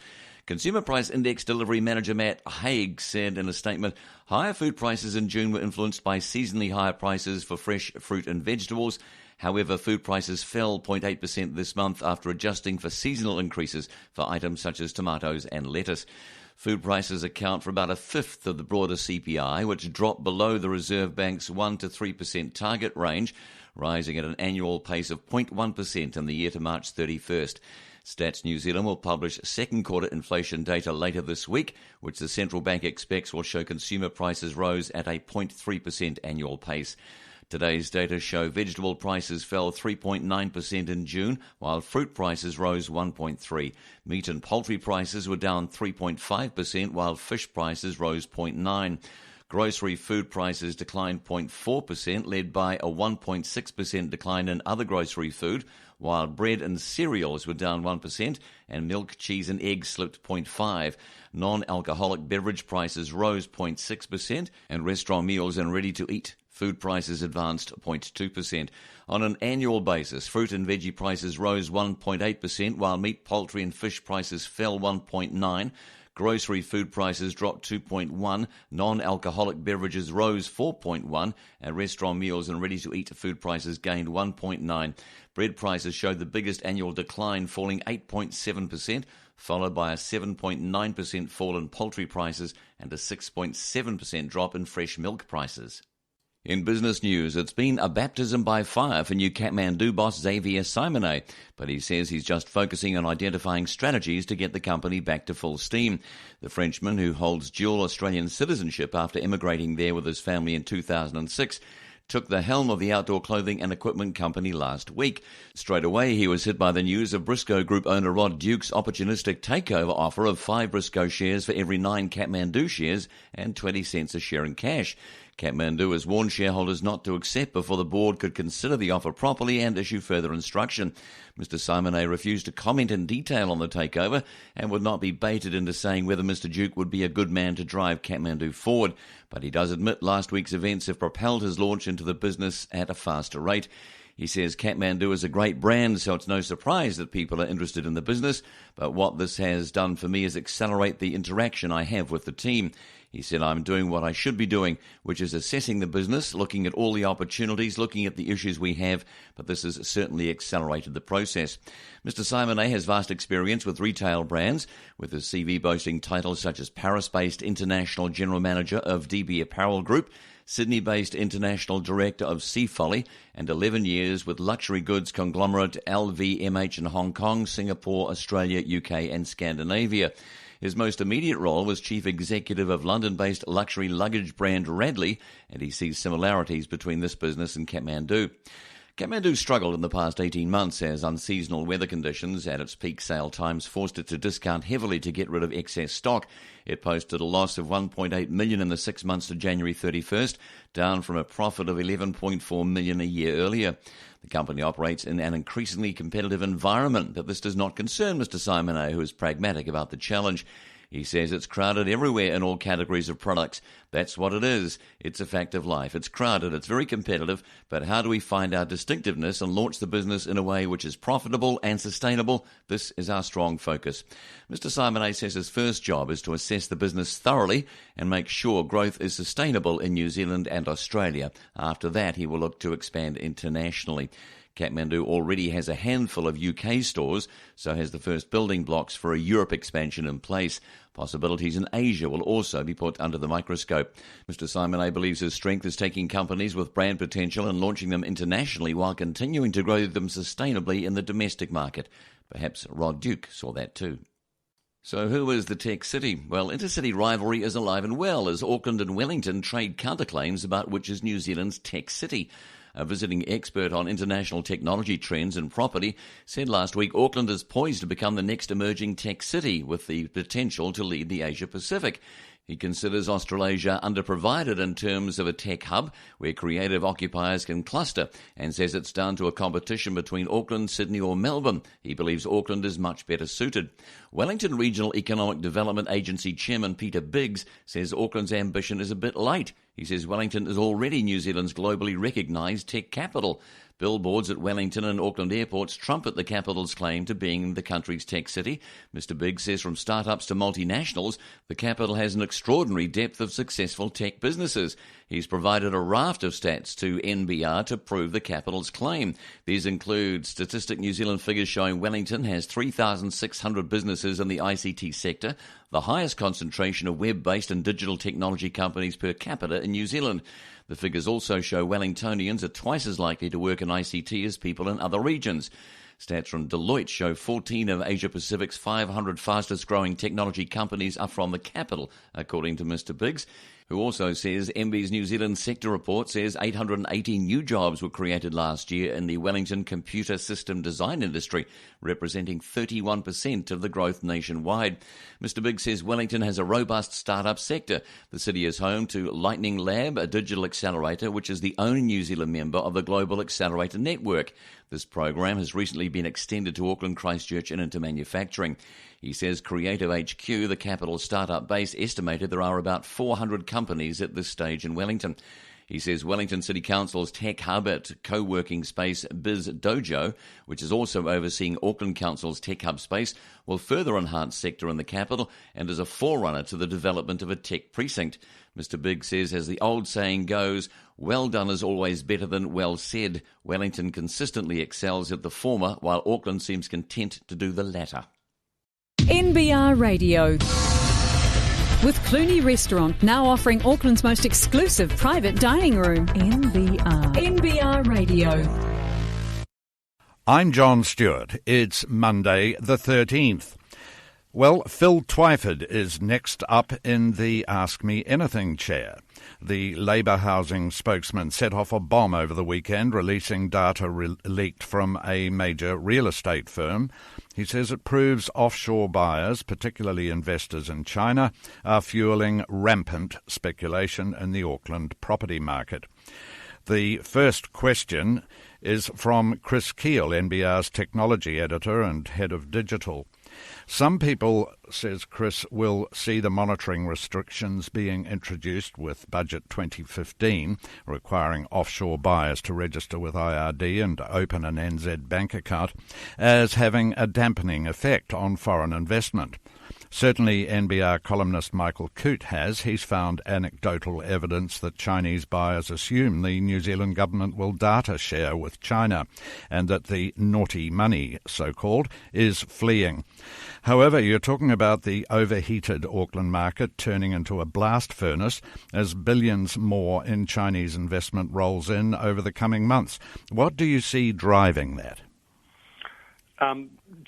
Consumer Price Index Delivery Manager Matt Haig said in a statement, higher food prices in June were influenced by seasonally higher prices for fresh fruit and vegetables. However, food prices fell 0.8% this month after adjusting for seasonal increases for items such as tomatoes and lettuce. Food prices account for about a fifth of the broader CPI, which dropped below the Reserve Bank's 1 to 3% target range, rising at an annual pace of 0.1% in the year to March 31st. Stats New Zealand will publish second quarter inflation data later this week, which the central bank expects will show consumer prices rose at a 0.3% annual pace. Today's data show vegetable prices fell 3.9% in June, while fruit prices rose 1.3%. Meat and poultry prices were down 3.5%, while fish prices rose 0.9%. Grocery food prices declined 0.4%, led by a 1.6% decline in other grocery food, while bread and cereals were down 1%, and milk, cheese and eggs slipped 0.5%. Non-alcoholic beverage prices rose 0.6%, and restaurant meals and ready-to-eat food prices advanced 0.2%. On an annual basis, fruit and veggie prices rose 1.8%, while meat, poultry and fish prices fell 1.9%. Grocery food prices dropped 2.1%, non-alcoholic beverages rose 4.1%, and restaurant meals and ready-to-eat food prices gained 1.9%. Bread prices showed the biggest annual decline, falling 8.7%, followed by a 7.9% fall in poultry prices and a 6.7% drop in fresh milk prices. In business news, it's been a baptism by fire for new Kathmandu boss Xavier Simonet, but he says he's just focusing on identifying strategies to get the company back to full steam. The Frenchman, who holds dual Australian citizenship after emigrating there with his family in 2006, took the helm of the outdoor clothing and equipment company last week. Straight away, he was hit by the news of Briscoe Group owner Rod Duke's opportunistic takeover offer of 5 Briscoe shares for every 9 Kathmandu shares and 20 cents a share in cash. Kathmandu has warned shareholders not to accept before the board could consider the offer properly and issue further instruction. Mr Simonet refused to comment in detail on the takeover and would not be baited into saying whether Mr Duke would be a good man to drive Kathmandu forward, but he does admit last week's events have propelled his launch into the business at a faster rate. He says Kathmandu is a great brand, so it's no surprise that people are interested in the business, but what this has done for me is accelerate the interaction I have with the team. He said, I'm doing what I should be doing, which is assessing the business, looking at all the opportunities, looking at the issues we have, but this has certainly accelerated the process. Mr Simonet has vast experience with retail brands, with his CV boasting titles such as Paris-based International General Manager of DB Apparel Group, Sydney-based International Director of Sea Folly, and 11 years with luxury goods conglomerate LVMH in Hong Kong, Singapore, Australia, UK and Scandinavia. His most immediate role was chief executive of London-based luxury luggage brand Radley, and he sees similarities between this business and Kathmandu. Kathmandu struggled in the past 18 months as unseasonal weather conditions at its peak sale times forced it to discount heavily to get rid of excess stock. It posted a loss of $1.8 million in the 6 months to January 31st, down from a profit of $11.4 million a year earlier. The company operates in an increasingly competitive environment, but this does not concern Mr Simonet, who is pragmatic about the challenge. He says it's crowded everywhere in all categories of products. That's what it is. It's a fact of life. It's crowded, it's very competitive, but how do we find our distinctiveness and launch the business in a way which is profitable and sustainable? This is our strong focus. Mr Simonet says his first job is to assess the business thoroughly and make sure growth is sustainable in New Zealand and Australia. After that, he will look to expand internationally. Kathmandu already has a handful of UK stores, so has the first building blocks for a Europe expansion in place. Possibilities in Asia will also be put under the microscope. Mr. Simonet believes his strength is taking companies with brand potential and launching them internationally while continuing to grow them sustainably in the domestic market. Perhaps Rod Duke saw that too. So who is the tech city? Well, intercity rivalry is alive and well as Auckland and Wellington trade counterclaims about which is New Zealand's tech city. A visiting expert on international technology trends and property said last week Auckland is poised to become the next emerging tech city with the potential to lead the Asia Pacific. He considers Australasia underprovided in terms of a tech hub where creative occupiers can cluster and says it's down to a competition between Auckland, Sydney or Melbourne. He believes Auckland is much better suited. Wellington Regional Economic Development Agency Chairman Peter Biggs says Auckland's ambition is a bit late. He says Wellington is already New Zealand's globally recognised tech capital. Billboards at Wellington and Auckland airports trumpet the capital's claim to being the country's tech city. Mr. Biggs says from startups to multinationals, the capital has an extraordinary depth of successful tech businesses. He's provided a raft of stats to NBR to prove the capital's claim. These include Statistic New Zealand figures showing Wellington has 3,600 businesses in the ICT sector, the highest concentration of web-based and digital technology companies per capita in New Zealand. The figures also show Wellingtonians are twice as likely to work in ICT as people in other regions. Stats from Deloitte show 14 of Asia Pacific's 500 fastest growing technology companies are from the capital, according to Mr. Biggs, who also says MB's New Zealand sector report says 880 new jobs were created last year in the Wellington computer system design industry, representing 31% of the growth nationwide. Mr. Biggs says Wellington has a robust startup sector. The city is home to Lightning Lab, a digital accelerator, which is the only New Zealand member of the Global Accelerator Network. This program has recently been extended to Auckland, Christchurch and into manufacturing. He says Creative HQ, the capital startup base, estimated there are about 400 companies at this stage in Wellington. He says Wellington City Council's tech hub at co-working space Biz Dojo, which is also overseeing Auckland Council's tech hub space, will further enhance sector in the capital and is a forerunner to the development of a tech precinct. Mr. Biggs says, as the old saying goes, well done is always better than well said. Wellington consistently excels at the former, while Auckland seems content to do the latter. NBR Radio. With Clooney Restaurant now offering Auckland's most exclusive private dining room. NBR Radio. I'm John Stewart. It's Monday the 13th. Well, Phil Twyford is next up in the Ask Me Anything chair. The Labour housing spokesman set off a bomb over the weekend, releasing data leaked from a major real estate firm. He says it proves offshore buyers, particularly investors in China, are fueling rampant speculation in the Auckland property market. The first question is from Chris Keel, NBR's technology editor and head of digital. Some people, says Chris, will see the monitoring restrictions being introduced with Budget 2015, requiring offshore buyers to register with IRD and open an NZ bank account, as having a dampening effect on foreign investment. Certainly NBR columnist Michael Coote has. He's found anecdotal evidence that Chinese buyers assume the New Zealand government will data share with China and that the naughty money, so-called, is fleeing. However, you're talking about the overheated Auckland market turning into a blast furnace as billions more in Chinese investment rolls in over the coming months. What do you see driving that?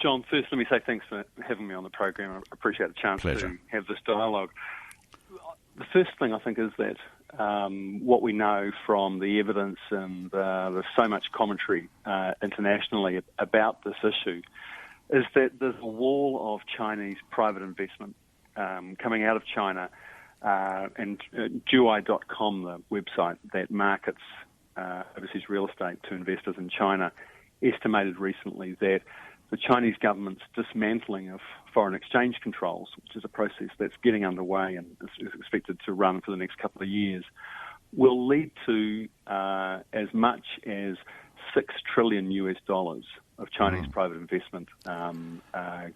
John, first let me say thanks for having me on the program. I appreciate the chance Pleasure. to have this dialogue. The first thing I think is that what we know from the evidence, and there's so much commentary internationally about this issue, is that there's a wall of Chinese private investment coming out of China, and Juai.com, the website that markets overseas real estate to investors in China, estimated recently that the Chinese government's dismantling of foreign exchange controls, which is a process that's getting underway and is expected to run for the next couple of years, will lead to as much as $6 trillion of Chinese private investment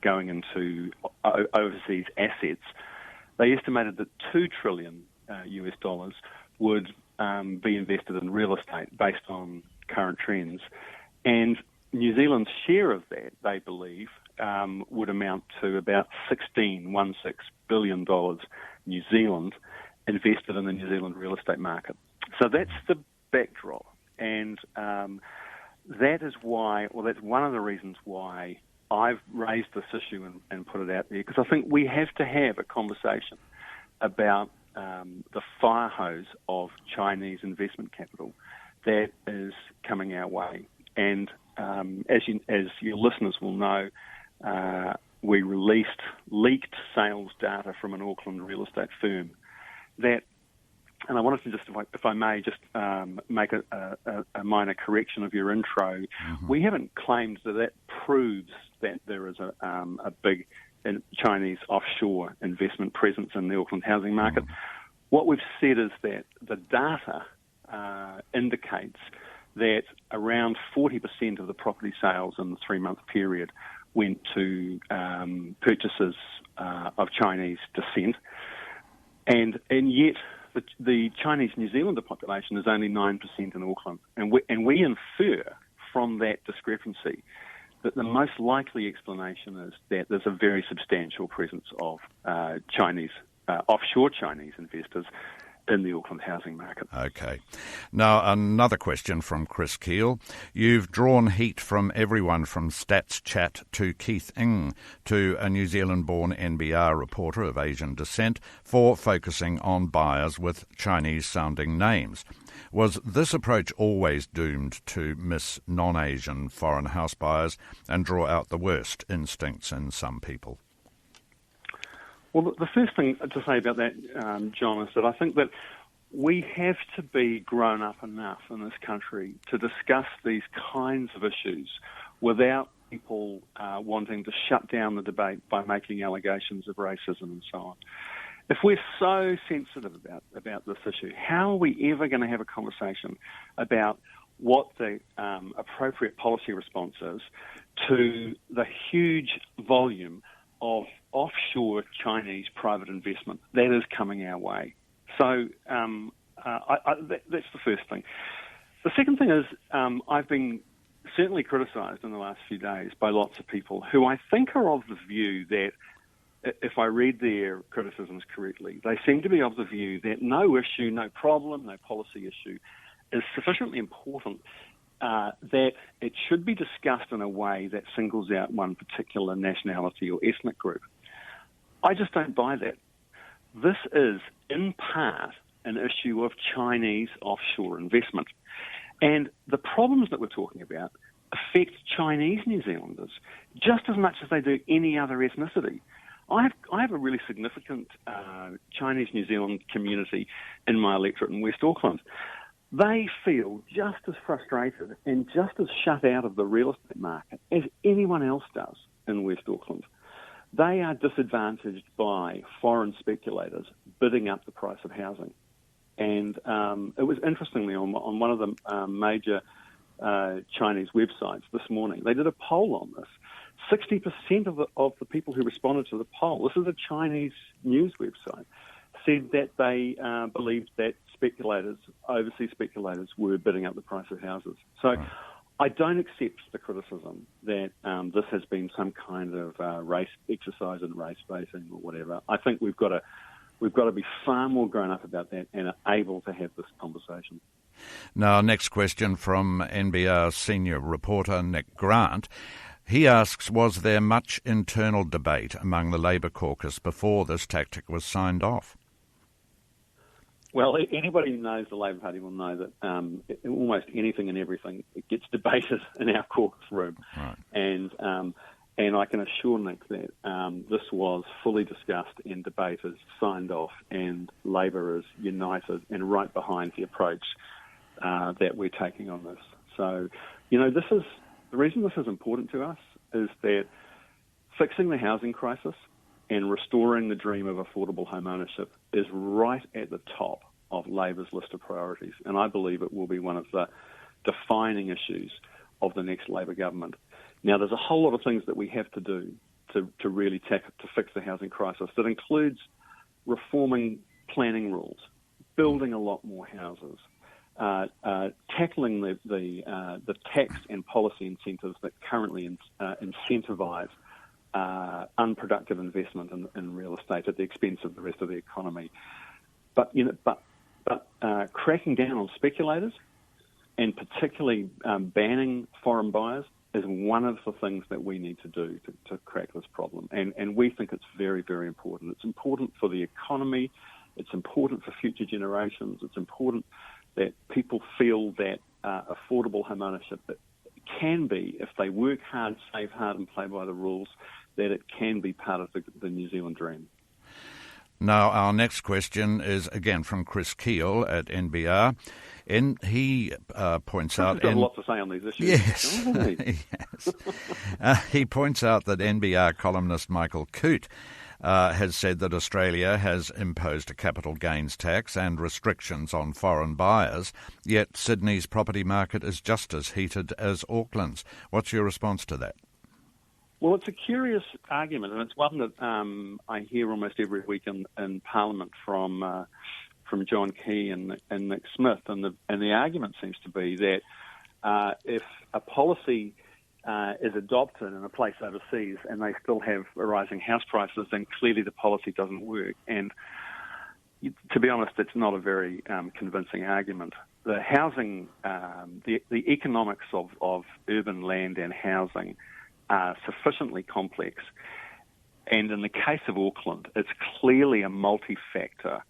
going into overseas assets. They estimated that $2 trillion would be invested in real estate based on current trends. And New Zealand's share of that, they believe, would amount to about $16 billion New Zealand invested in the New Zealand real estate market. So that's the backdrop. And that is why, well, that's one of the reasons why I've raised this issue and put it out there, because I think we have to have a conversation about the fire hose of Chinese investment capital that is coming our way. And as your listeners will know, we released leaked sales data from an Auckland real estate firm that, and I wanted to just, if I may, just make a minor correction of your intro. Mm-hmm. We haven't claimed that proves that there is a big Chinese offshore investment presence in the Auckland housing market. Mm-hmm. What we've said is that the data indicates that around 40% of the property sales in the 3-month period went to purchases of Chinese descent, and yet the Chinese New Zealander population is only 9% in Auckland, and we infer from that discrepancy that the most likely explanation is that there's a very substantial presence of Chinese offshore Chinese investors in the Auckland housing market. Okay. Now, another question from Chris Keel. You've drawn heat from everyone from Stats Chat to Keith Ng to a New Zealand-born NBR reporter of Asian descent for focusing on buyers with Chinese-sounding names. Was this approach always doomed to miss non-Asian foreign house buyers and draw out the worst instincts in some people? Well, the first thing to say about that, John, is that I think that we have to be grown up enough in this country to discuss these kinds of issues without people wanting to shut down the debate by making allegations of racism and so on. If we're so sensitive about this issue, how are we ever going to have a conversation about what the appropriate policy response is to the huge volume of offshore Chinese private investment that is coming our way? So that's the first thing. The second thing is I've been certainly criticised in the last few days by lots of people who I think are of the view that, if I read their criticisms correctly, they seem to be of the view that no issue, no problem, no policy issue is sufficiently important that it should be discussed in a way that singles out one particular nationality or ethnic group. I just don't buy that. This is, in part, an issue of Chinese offshore investment. And the problems that we're talking about affect Chinese New Zealanders just as much as they do any other ethnicity. I have a really significant Chinese New Zealand community in my electorate in West Auckland. They feel just as frustrated and just as shut out of the real estate market as anyone else does in West Auckland. They are disadvantaged by foreign speculators bidding up the price of housing. And it was interestingly on one of the major Chinese websites this morning, they did a poll on this. 60% of the people who responded to the poll, this is a Chinese news website, said that they believed that overseas speculators were bidding up the price of houses. So right. I don't accept the criticism that this has been some kind of race exercise in race baiting or whatever. I think we've got to be far more grown up about that and are able to have this conversation. Now, next question from NBR senior reporter Nick Grant. He asks, was there much internal debate among the Labour caucus before this tactic was signed off? Well, anybody who knows the Labour Party will know that almost anything and everything gets debated in our caucus room. Right. And I can assure Nick that this was fully discussed and debated, signed off, and Labour is united and right behind the approach that we're taking on this. So, this is the reason this is important to us is that fixing the housing crisis and restoring the dream of affordable home ownership is right at the top of Labor's list of priorities, and I believe it will be one of the defining issues of the next Labor government. Now, there's a whole lot of things that we have to do to really to fix the housing crisis. That includes reforming planning rules, building a lot more houses, tackling the tax and policy incentives that currently incentivise unproductive investment in real estate at the expense of the rest of the economy. But cracking down on speculators and particularly banning foreign buyers is one of the things that we need to do to crack this problem. And we think it's very, very important. It's important for the economy. It's important for future generations. It's important that people feel that affordable home ownership can be, if they work hard, save hard and play by the rules, that it can be part of the New Zealand dream. Now, our next question is again from Chris Keel at NBR. And he points out... He's got a lot to say on these issues. Yes. Yes. He points out that NBR columnist Michael Coote has said that Australia has imposed a capital gains tax and restrictions on foreign buyers, yet Sydney's property market is just as heated as Auckland's. What's your response to that? Well, it's a curious argument, and it's one that I hear almost every week in Parliament from John Key and Nick Smith, and the argument seems to be that if a policy is adopted in a place overseas and they still have rising house prices, then clearly the policy doesn't work. And to be honest, it's not a very convincing argument. The housing, the economics of urban land and housing are sufficiently complex. And in the case of Auckland, it's clearly a multi-factor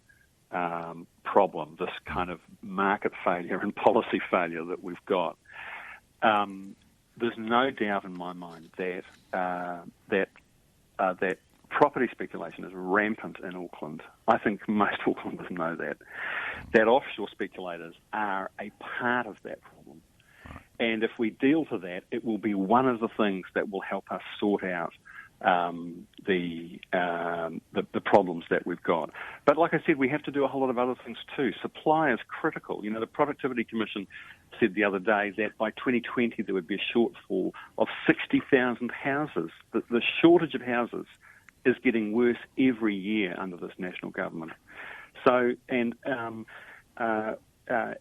problem, this kind of market failure and policy failure that we've got. There's no doubt in my mind that property speculation is rampant in Auckland. I think most Aucklanders know that offshore speculators are a part of that problem. And if we deal to that, it will be one of the things that will help us sort out the problems that we've got. But like I said, we have to do a whole lot of other things too. Supply is critical. You know, the Productivity Commission said the other day that by 2020 there would be a shortfall of 60,000 houses. The shortage of houses is getting worse every year under this national government. So,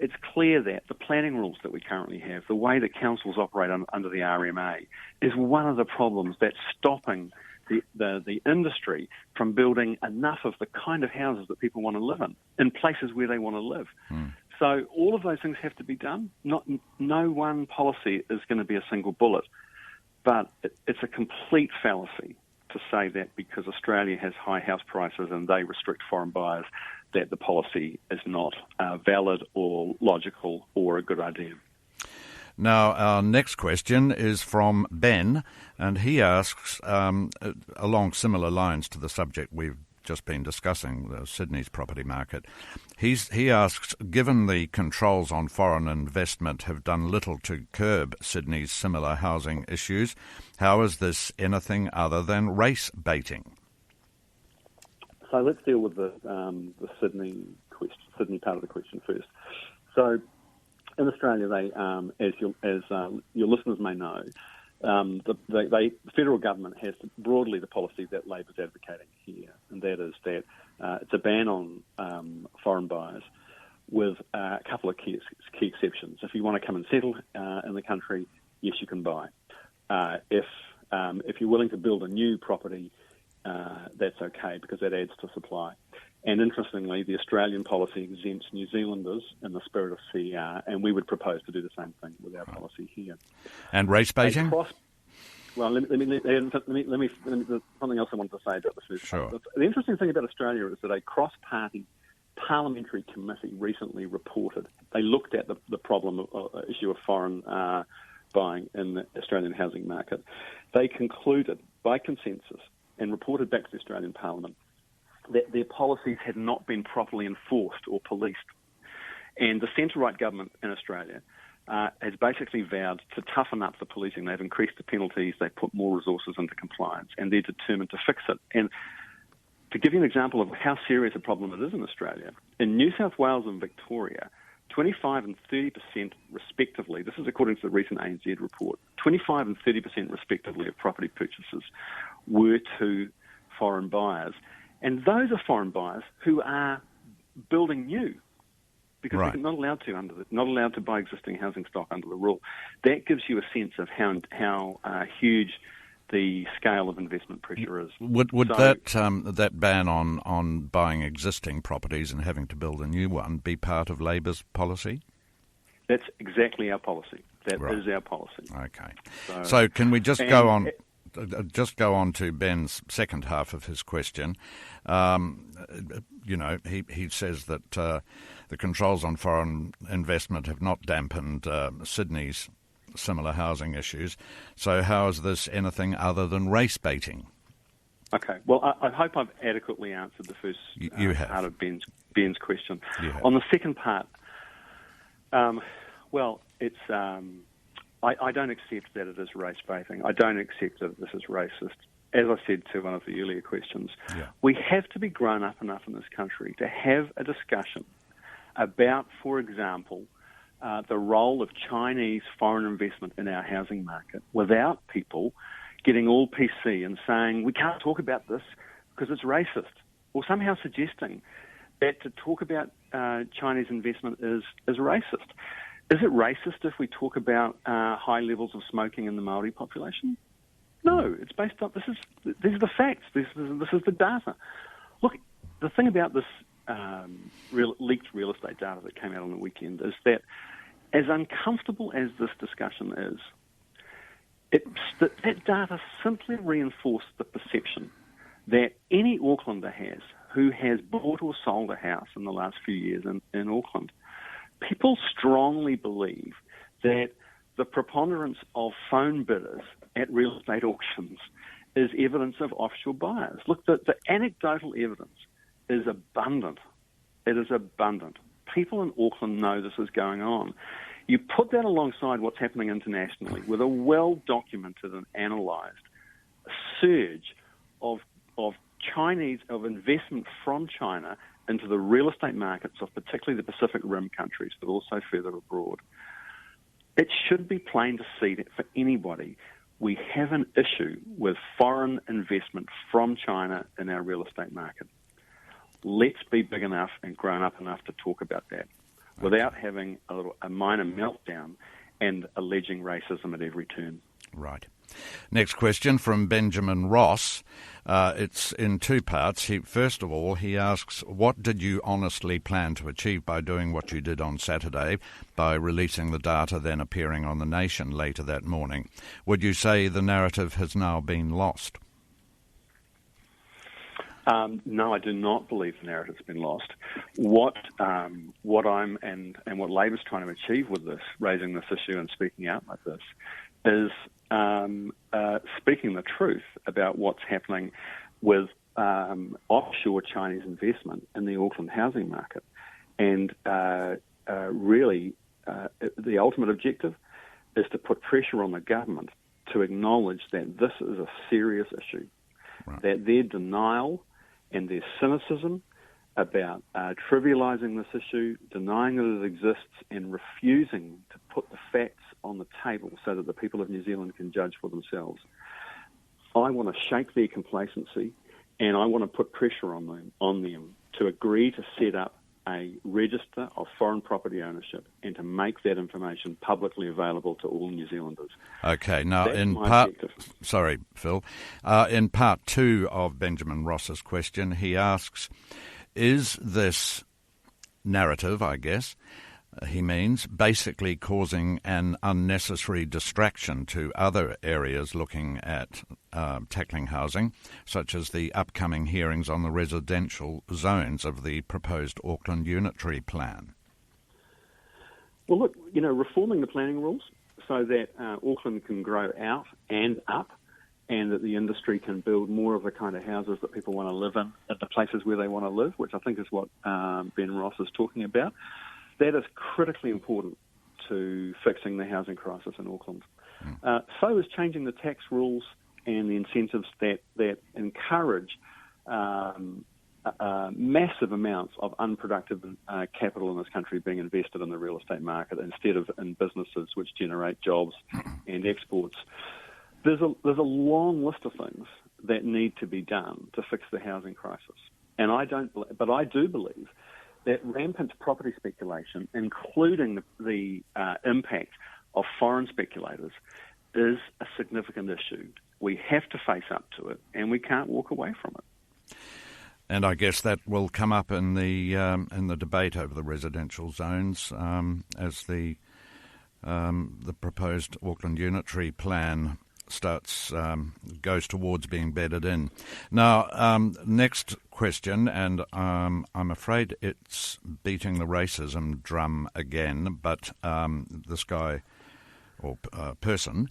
it's clear that the planning rules that we currently have, the way that councils operate under the RMA, is one of the problems that's stopping the industry from building enough of the kind of houses that people want to live in places where they want to live. So all of those things have to be done. No one policy is going to be a single bullet, but it's a complete fallacy to say that because Australia has high house prices and they restrict foreign buyers, that the policy is not valid or logical or a good idea. Now, our next question is from Ben, and he asks, along similar lines to the subject we've just been discussing, Sydney's property market. He asks, given the controls on foreign investment have done little to curb Sydney's similar housing issues, how is this anything other than race baiting? So let's deal with the Sydney part of the question first. So in Australia, they, as your listeners may know, the federal government has broadly the policy that Labor's advocating here, and that is that it's a ban on foreign buyers with a couple of key exceptions. If you want to come and settle in the country, yes, you can buy. If you're willing to build a new property, that's okay because that adds to supply. And interestingly, the Australian policy exempts New Zealanders in the spirit of CER, and we would propose to do the same thing with our policy here. And race baiting? Well, let me something else I wanted to say about this. Sure. The interesting thing about Australia is that a cross-party parliamentary committee recently reported. They looked at the problem issue of foreign buying in the Australian housing market. They concluded by consensus and reported back to the Australian Parliament that their policies had not been properly enforced or policed. And the centre-right government in Australia has basically vowed to toughen up the policing. They've increased the penalties, they've put more resources into compliance, and they're determined to fix it. And to give you an example of how serious a problem it is in Australia, in New South Wales and Victoria, 25 and 30% respectively, this is according to the recent ANZ report, 25 and 30% respectively of property purchases were to foreign buyers. And those are foreign buyers who are building new. because Right. we're not allowed to buy existing housing stock under the rule. That gives you a sense of how huge the scale of investment pressure is. Would So- that ban on buying existing properties and having to build a new one be part of Labor's policy? That's exactly our policy. That is Right. our policy. Okay. So can we just and- go on? Just go on to Ben's second half of his question. He says that the controls on foreign investment have not dampened Sydney's similar housing issues. So how is this anything other than race baiting? Okay. Well, I hope I've adequately answered the first You have. part of Ben's question. You have. On the second part, it's I don't accept that it is race baiting. I don't accept that this is racist. As I said to one of the earlier questions, we have to be grown up enough in this country to have a discussion about, for example, the role of Chinese foreign investment in our housing market without people getting all PC and saying, we can't talk about this because it's racist, or somehow suggesting that to talk about Chinese investment is racist. Is it racist if we talk about high levels of smoking in the Maori population? No, it's based on these are the facts. This is the data. Look, the thing about this leaked real estate data that came out on the weekend is that, as uncomfortable as this discussion is, that data simply reinforced the perception that any Aucklander who has bought or sold a house in the last few years in Auckland. People strongly believe that the preponderance of phone bidders at real estate auctions is evidence of offshore buyers. Look, the anecdotal evidence is abundant. It is abundant. People in Auckland know this is going on. You put that alongside what's happening internationally with a well-documented and analysed surge of investment from China into the real estate markets of particularly the Pacific Rim countries, but also further abroad. It should be plain to see that for anybody, we have an issue with foreign investment from China in our real estate market. Let's be big enough and grown up enough to talk about that without having a minor meltdown and alleging racism at every turn. Right. Next question from Benjamin Ross. It's in two parts. First of all, he asks, what did you honestly plan to achieve by doing what you did on Saturday, by releasing the data then appearing on The Nation later that morning? Would you say the narrative has now been lost? No, I do not believe the narrative's been lost. What I'm and what Labor's trying to achieve with this, raising this issue and speaking out like this, is speaking the truth about what's happening with offshore Chinese investment in the Auckland housing market. And really, the ultimate objective is to put pressure on the government to acknowledge that this is a serious issue, that their denial and their cynicism about trivialising this issue, denying that it exists, and refusing to put the facts on the table so that the people of New Zealand can judge for themselves. I want to shake their complacency, and I want to put pressure on them to agree to set up a register of foreign property ownership and to make that information publicly available to all New Zealanders. Okay, now That's in my part... objective. Sorry, Phil. In part two of Benjamin Ross's question, he asks, is this narrative, I guess, he means, basically causing an unnecessary distraction to other areas looking at tackling housing, such as the upcoming hearings on the residential zones of the proposed Auckland Unitary Plan? Well, look, reforming the planning rules so that Auckland can grow out and up, and that the industry can build more of the kind of houses that people want to live in at the places where they want to live, which I think is what Ben Ross is talking about. That is critically important to fixing the housing crisis in Auckland. So is changing the tax rules and the incentives that encourage massive amounts of unproductive capital in this country being invested in the real estate market instead of in businesses which generate jobs and exports. There's a long list of things that need to be done to fix the housing crisis, and I do believe that rampant property speculation, including the impact of foreign speculators, is a significant issue. We have to face up to it, and we can't walk away from it. And I guess that will come up in the debate over the residential zones as the proposed Auckland Unitary Plan goes towards being bedded in. Now, next question, and I'm afraid it's beating the racism drum again, but this guy or person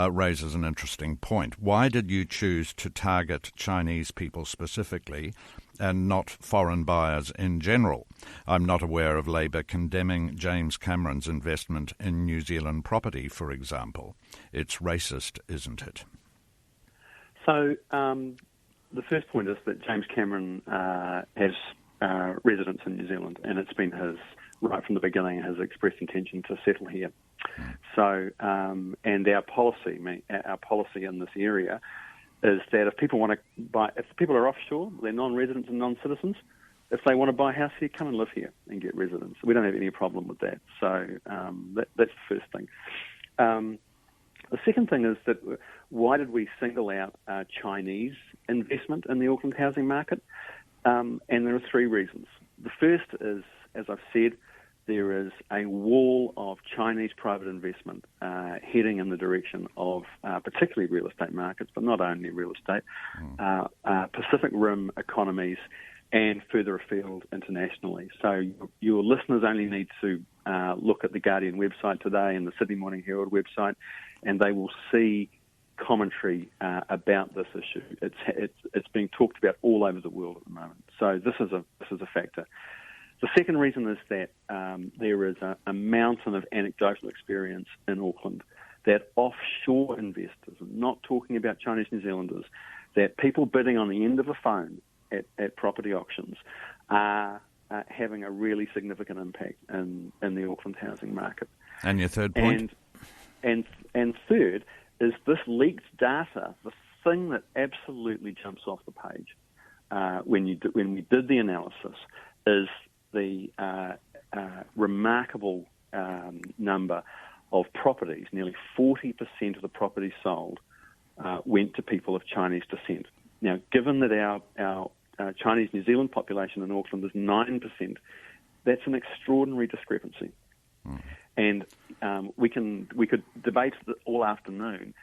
raises an interesting point. Why did you choose to target Chinese people specifically and not foreign buyers in general? I'm not aware of Labour condemning James Cameron's investment in New Zealand property, for example. It's racist, isn't it? So the first point is that James Cameron has residence in New Zealand, and it's been right from the beginning, his expressed intention to settle here. So, and our policy in this area is that if people want to buy, if people are offshore, they're non-residents and non-citizens, if they want to buy a house here, come and live here and get residence. We don't have any problem with that. So that's the first thing. The second thing is that why did we single out Chinese investment in the Auckland housing market? And there are three reasons. The first is, as I've said, there is a wall of Chinese private investment heading in the direction of particularly real estate markets, but not only real estate, Pacific Rim economies and further afield internationally. So your listeners only need to look at the Guardian website today and the Sydney Morning Herald website, and they will see commentary about this issue. It's being talked about all over the world at the moment. So this is a factor. The second reason is that there is a mountain of anecdotal experience in Auckland that offshore investors, not talking about Chinese New Zealanders, that people bidding on the end of a phone at property auctions are having a really significant impact in the Auckland housing market. And your third point? And third is this leaked data, the thing that absolutely jumps off the page when we did the analysis is the remarkable number of properties. Nearly 40% of the properties sold went to people of Chinese descent. Now, given that our Chinese New Zealand population in Auckland is 9%, that's an extraordinary discrepancy. And we could debate all afternoon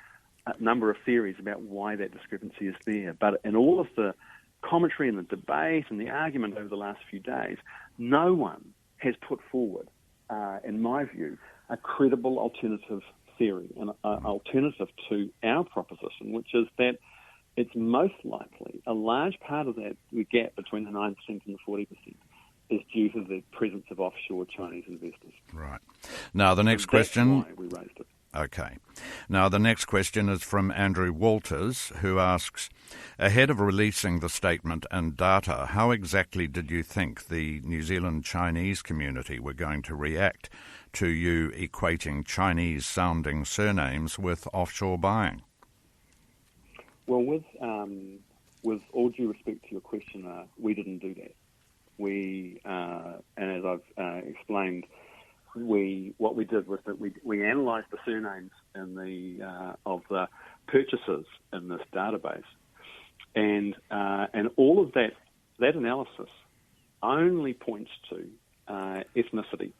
a number of theories about why that discrepancy is there. But in all of the commentary and the debate and the argument over the last few days, no one has put forward, in my view, a credible alternative theory, an alternative to our proposition, which is that it's most likely a large part of that gap between the 9% and the 40% is due to the presence of offshore Chinese investors. Right. Now, the next question... That's why we raised it. Okay. Now, the next question is from Andrew Walters, who asks, ahead of releasing the statement and data, how exactly did you think the New Zealand Chinese community were going to react to you equating Chinese-sounding surnames with offshore buying? Well, with all due respect to your questioner, we didn't do that. We, and as I've explained, what we did was that we analysed the surnames of the purchasers in this database, and all of that analysis only points to ethnicity.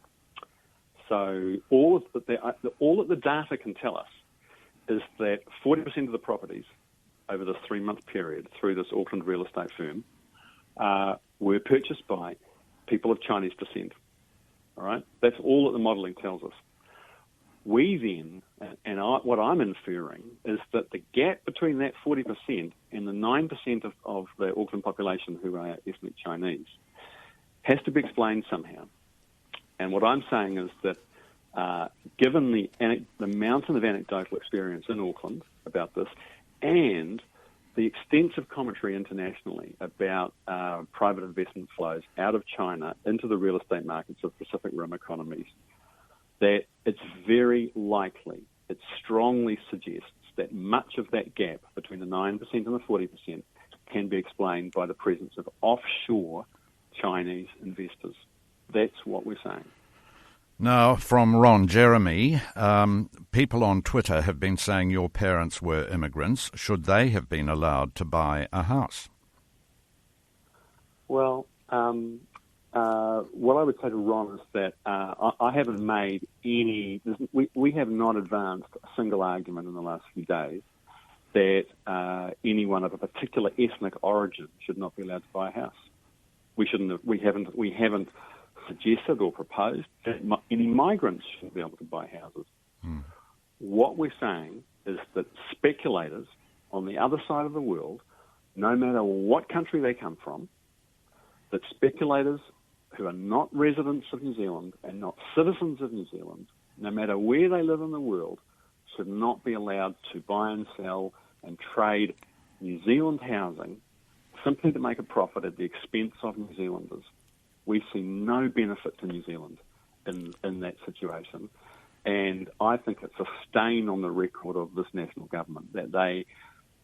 So all that the data can tell us is that 40% of the properties over this 3-month period through this Auckland real estate firm were purchased by people of Chinese descent. All right, that's all that the modelling tells us. We then, what I'm inferring is that the gap between that 40% and the 9% of the Auckland population who are ethnic Chinese has to be explained somehow. And what I'm saying is that given the mountain of anecdotal experience in Auckland about this and the extensive commentary internationally about private investment flows out of China into the real estate markets of Pacific Rim economies, that it's very likely, it strongly suggests that much of that gap between the 9% and the 40% can be explained by the presence of offshore Chinese investors. That's what we're saying. Now, from Ron Jeremy, people on Twitter have been saying your parents were immigrants. Should they have been allowed to buy a house? Well, what I would say to Ron is that I haven't made any... We have not advanced a single argument in the last few days that anyone of a particular ethnic origin should not be allowed to buy a house. We haven't suggested or proposed that any migrants should be able to buy houses. What we're saying is that speculators on the other side of the world, no matter what country they come from, that speculators who are not residents of New Zealand and not citizens of New Zealand, no matter where they live in the world, should not be allowed to buy and sell and trade New Zealand housing simply to make a profit at the expense of New Zealanders. We see no benefit to New Zealand in that situation. And I think it's a stain on the record of this national government that they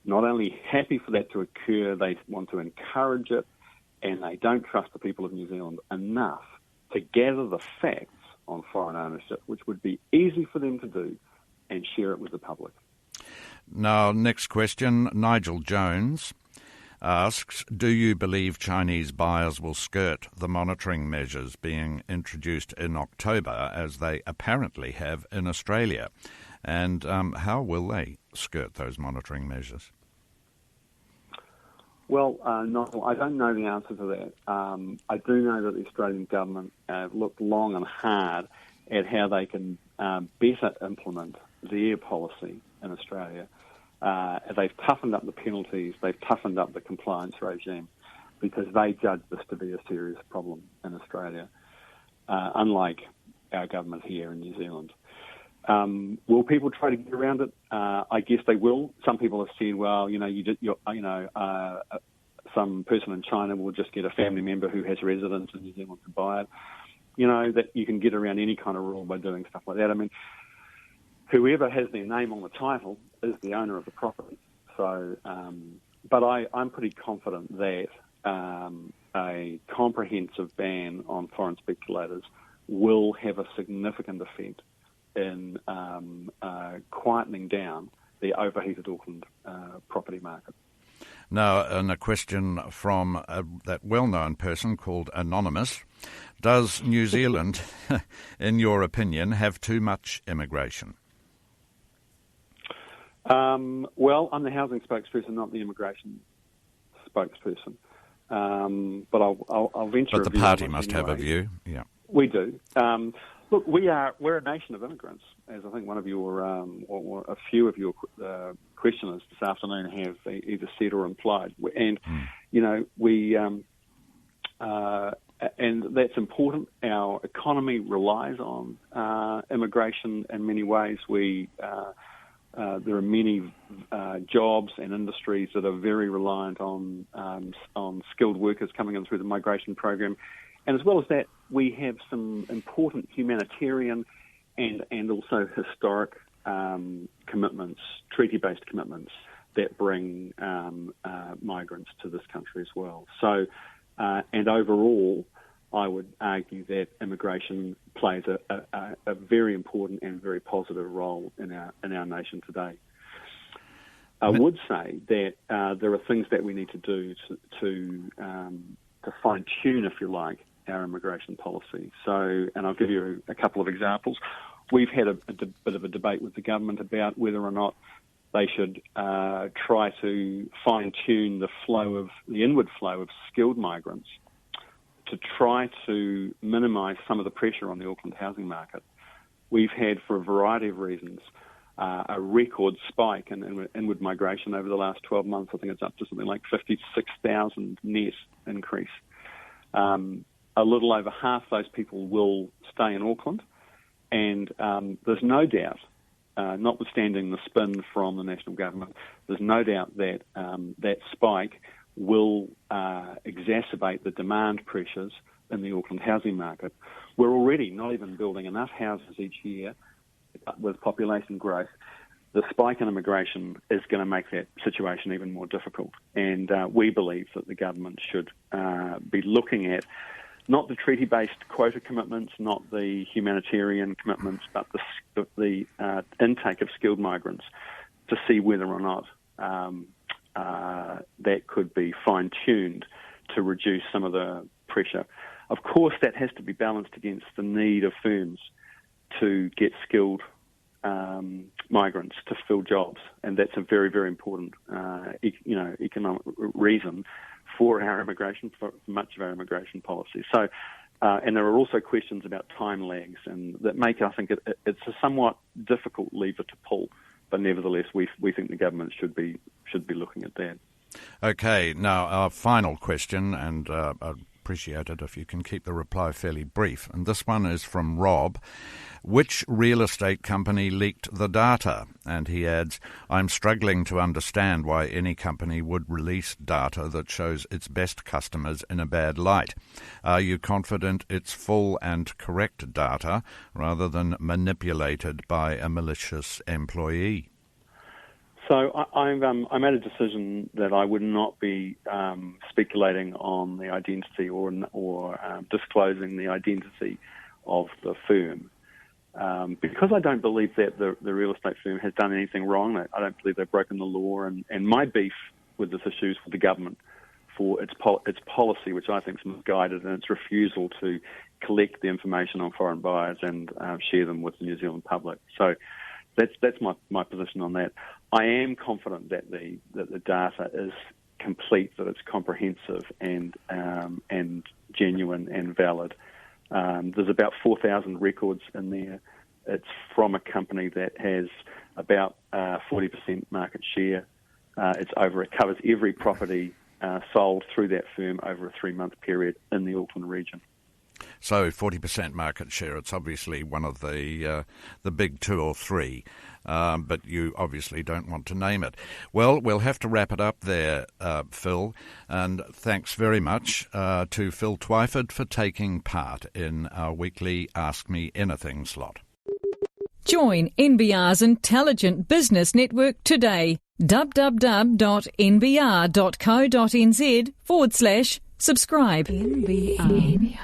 not only happy for that to occur, they want to encourage it, and they don't trust the people of New Zealand enough to gather the facts on foreign ownership, which would be easy for them to do, and share it with the public. Now, next question. Nigel Jones asks, do you believe Chinese buyers will skirt the monitoring measures being introduced in October, as they apparently have in Australia? And how will they skirt those monitoring measures? Well, Nigel, I don't know the answer to that. I do know that the Australian government looked long and hard at how they can better implement their policy in Australia. They've toughened up the penalties, they've toughened up the compliance regime, because they judge this to be a serious problem in Australia, unlike our government here in New Zealand. Will people try to get around it? I guess they will. Some people have said, well, some person in China will just get a family member who has residence in New Zealand to buy it. That you can get around any kind of rule by doing stuff like that. I mean, whoever has their name on the title is the owner of the property. So, but I'm pretty confident that a comprehensive ban on foreign speculators will have a significant effect in quietening down the overheated Auckland property market. Now, and a question from that well-known person called Anonymous. Does New Zealand, in your opinion, have too much immigration? Well, I'm the housing spokesperson, not the immigration spokesperson. But I'll venture. But the party must have a view. Yeah, we do. Look, we're a nation of immigrants, as I think one of your or a few of your questioners this afternoon have either said or implied. And we and that's important. Our economy relies on immigration in many ways. There are many jobs and industries that are very reliant on skilled workers coming in through the migration program. And as well as that, we have some important humanitarian and also historic commitments, treaty-based commitments that bring migrants to this country as well. So, and overall, I would argue that immigration plays a very important and very positive role in our nation today. I would say that there are things that we need to do to fine-tune, if you like, our immigration policy. So, and I'll give you a couple of examples. We've had a bit of a debate with the government about whether or not they should try to fine-tune the inward flow of skilled migrants to try to minimise some of the pressure on the Auckland housing market. We've had, for a variety of reasons, a record spike in inward migration over the last 12 months. I think it's up to something like 56,000 net increase. A little over half those people will stay in Auckland, and there's no doubt, notwithstanding the spin from the national government, there's no doubt that that spike will exacerbate the demand pressures in the Auckland housing market. We're already not even building enough houses each year with population growth. the spike in immigration is going to make that situation even more difficult. And we believe that the government should be looking at not the treaty-based quota commitments, not the humanitarian commitments, but the intake of skilled migrants to see whether or not that could be fine-tuned to reduce some of the pressure. Of course, that has to be balanced against the need of firms to get skilled migrants to fill jobs, and that's a very, very important, economic reason for our immigration, for much of our immigration policy. So, and there are also questions about time lags, and that make, I think, it's a somewhat difficult lever to pull. But nevertheless, we think the government should be looking at that. Okay, now our final question, and I'd appreciate it if you can keep the reply fairly brief. And this one is from Rob. Which real estate company leaked the data? And he adds, I'm struggling to understand why any company would release data that shows its best customers in a bad light. Are you confident it's full and correct data rather than manipulated by a malicious employee? So I made a decision that I would not be speculating on the identity or disclosing the identity of the firm. Because I don't believe that the real estate firm has done anything wrong. I don't believe they've broken the law. And my beef with this issue is with the government for its policy, which I think is misguided, and its refusal to collect the information on foreign buyers and share them with the New Zealand public. So that's my position on that. I am confident that the data is complete, that it's comprehensive and genuine and valid. There's about 4,000 records in there. It's from a company that has about 40% market share. It covers every property sold through that firm over a 3-month period in the Auckland region. So 40% market share, it's obviously one of the big 2 or 3, but you obviously don't want to name it. Well, we'll have to wrap it up there, Phil, and thanks very much to Phil Twyford for taking part in our weekly Ask Me Anything slot. Join NBR's Intelligent Business Network today. www.nbr.co.nz/subscribe. NBR.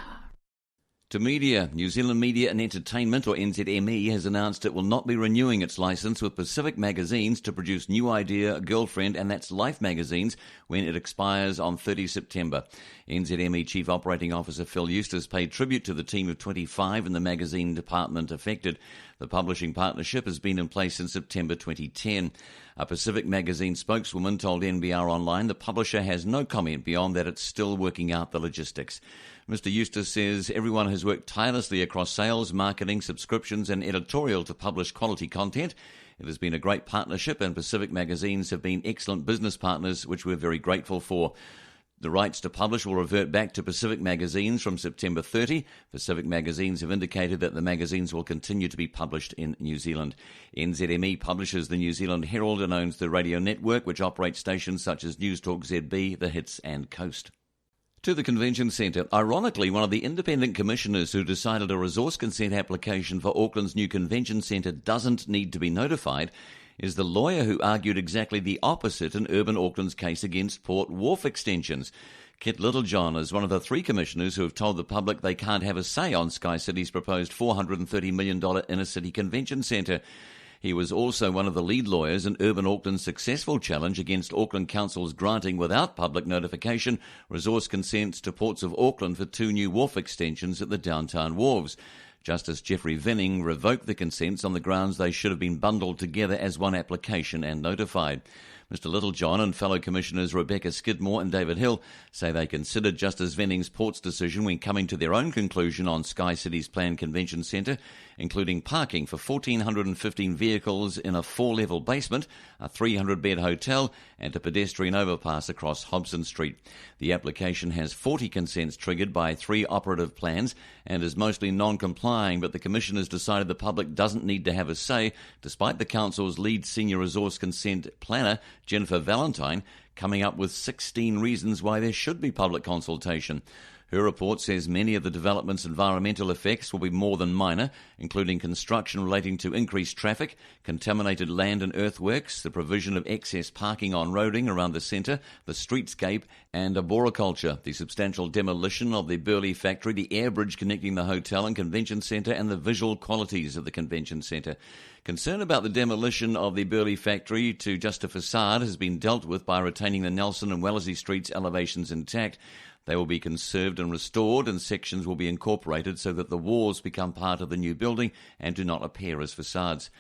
To media, New Zealand Media and Entertainment, or NZME, has announced it will not be renewing its licence with Pacific Magazines to produce New Idea, Girlfriend and That's Life magazines when it expires on 30 September. NZME Chief Operating Officer Phil Eustace paid tribute to the team of 25 in the magazine department affected. The publishing partnership has been in place since September 2010. A Pacific Magazine spokeswoman told NBR Online the publisher has no comment beyond that it's still working out the logistics. Mr. Eustace says everyone has worked tirelessly across sales, marketing, subscriptions and editorial to publish quality content. It has been a great partnership and Pacific Magazines have been excellent business partners, which we're very grateful for. The rights to publish will revert back to Pacific Magazines from September 30. Pacific Magazines have indicated that the magazines will continue to be published in New Zealand. NZME publishes the New Zealand Herald and owns the radio network, which operates stations such as News Talk ZB, The Hits and Coast. To the convention centre. Ironically, one of the independent commissioners who decided a resource consent application for Auckland's new convention centre doesn't need to be notified is the lawyer who argued exactly the opposite in Urban Auckland's case against Port Wharf extensions. Kit Littlejohn is one of the 3 commissioners who have told the public they can't have a say on Sky City's proposed $430 million inner-city convention centre. He was also one of the lead lawyers in Urban Auckland's successful challenge against Auckland Council's granting without public notification resource consents to Ports of Auckland for 2 new wharf extensions at the downtown wharves. Justice Geoffrey Venning revoked the consents on the grounds they should have been bundled together as one application and notified. Mr. Littlejohn and fellow Commissioners Rebecca Skidmore and David Hill say they considered Justice Venning's Port's decision when coming to their own conclusion on Sky City's planned convention centre, including parking for 1,415 vehicles in a 4-level basement, a 300-bed hotel and a pedestrian overpass across Hobson Street. The application has 40 consents triggered by 3 operative plans and is mostly non-complying, but the Commissioners decided the public doesn't need to have a say, despite the Council's lead senior resource consent planner, Jennifer Valentine, coming up with 16 reasons why there should be public consultation. Her report says many of the development's environmental effects will be more than minor, including construction relating to increased traffic, contaminated land and earthworks, the provision of excess parking on roading around the centre, the streetscape, and arboriculture, the substantial demolition of the Burleigh factory, the air bridge connecting the hotel and convention centre, and the visual qualities of the convention centre. Concern about the demolition of the Burleigh factory to just a facade has been dealt with by retaining the Nelson and Wellesley Streets elevations intact. They will be conserved and restored, and sections will be incorporated so that the walls become part of the new building and do not appear as facades.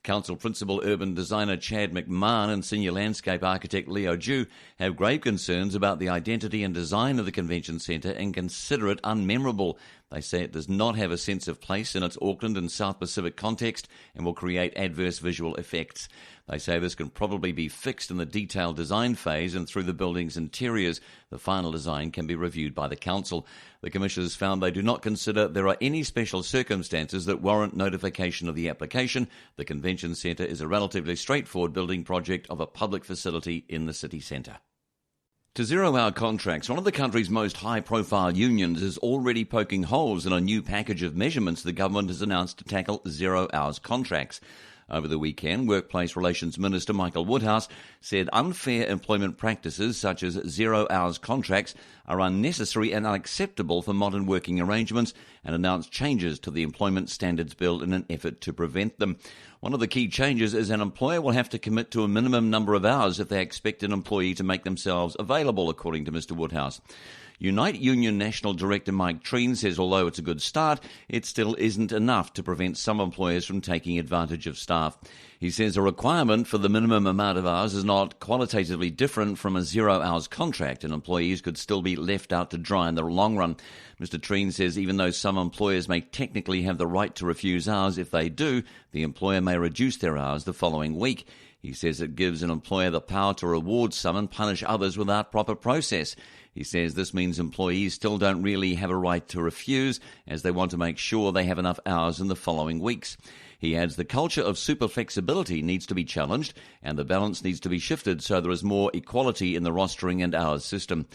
Council Principal Urban Designer Chad McMahon and Senior Landscape Architect Leo Jew have grave concerns about the identity and design of the convention centre and consider it unmemorable. They say it does not have a sense of place in its Auckland and South Pacific context and will create adverse visual effects. They say this can probably be fixed in the detailed design phase and through the building's interiors. The final design can be reviewed by the council. The commissioners found they do not consider there are any special circumstances that warrant notification of the application. The convention centre is a relatively straightforward building project of a public facility in the city centre. To zero-hour contracts, one of the country's most high-profile unions is already poking holes in a new package of measurements the government has announced to tackle zero-hours contracts. Over the weekend, Workplace Relations Minister Michael Woodhouse said unfair employment practices such as zero-hours contracts are unnecessary and unacceptable for modern working arrangements and announced changes to the Employment Standards Bill in an effort to prevent them. One of the key changes is an employer will have to commit to a minimum number of hours if they expect an employee to make themselves available, according to Mr Woodhouse. Unite Union National Director Mike Treen says although it's a good start, it still isn't enough to prevent some employers from taking advantage of staff. He says a requirement for the minimum amount of hours is not qualitatively different from a zero-hours contract, and employees could still be left out to dry in the long run. Mr Treen says even though some employers may technically have the right to refuse hours, if they do, the employer may reduce their hours the following week. He says it gives an employer the power to reward some and punish others without proper process. He says this means employees still don't really have a right to refuse, as they want to make sure they have enough hours in the following weeks. He adds the culture of super flexibility needs to be challenged and the balance needs to be shifted so there is more equality in the rostering and hours system.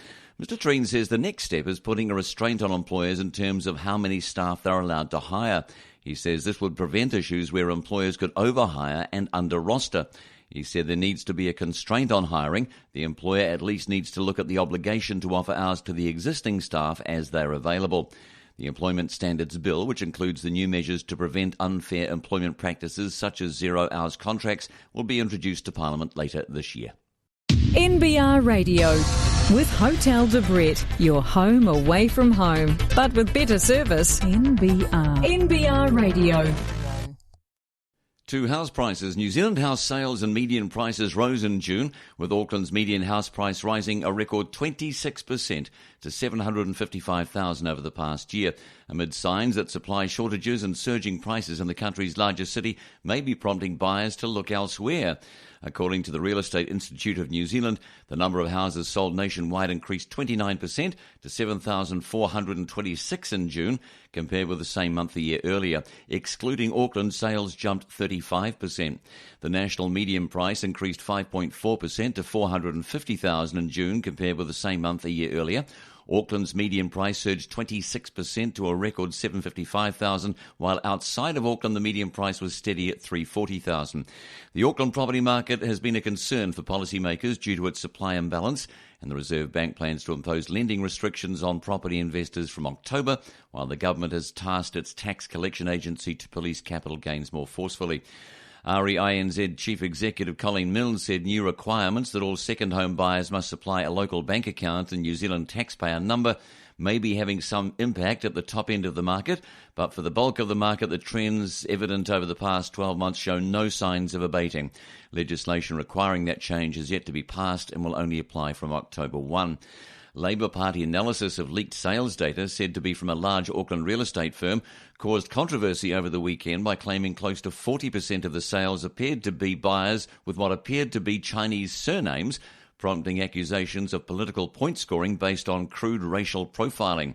Mr Treen says the next step is putting a restraint on employers in terms of how many staff they're allowed to hire. He says this would prevent issues where employers could overhire and under-roster. He said there needs to be a constraint on hiring. The employer at least needs to look at the obligation to offer hours to the existing staff as they're available. The Employment Standards Bill, which includes the new measures to prevent unfair employment practices such as zero-hours contracts, will be introduced to Parliament later this year. NBR Radio with Hotel de Brett, your home away from home, but with better service. NBR Radio. To house prices, New Zealand house sales and median prices rose in June, with Auckland's median house price rising a record 26% to $755,000 over the past year, amid signs that supply shortages and surging prices in the country's largest city may be prompting buyers to look elsewhere. According to the Real Estate Institute of New Zealand, the number of houses sold nationwide increased 29% to 7,426 in June, compared with the same month a year earlier. Excluding Auckland, sales jumped 35%. The national median price increased 5.4% to $450,000 in June, compared with the same month a year earlier. Auckland's median price surged 26% to a record $755,000, while outside of Auckland the median price was steady at $340,000. The Auckland property market has been a concern for policymakers due to its supply imbalance, and the Reserve Bank plans to impose lending restrictions on property investors from October, while the government has tasked its tax collection agency to police capital gains more forcefully. REINZ Chief Executive Colleen Milnes said new requirements that all second home buyers must supply a local bank account and New Zealand taxpayer number may be having some impact at the top end of the market, but for the bulk of the market, the trends evident over the past 12 months show no signs of abating. Legislation requiring that change is yet to be passed and will only apply from October 1. Labour Party analysis of leaked sales data, said to be from a large Auckland real estate firm, caused controversy over the weekend by claiming close to 40% of the sales appeared to be buyers with what appeared to be Chinese surnames, prompting accusations of political point scoring based on crude racial profiling.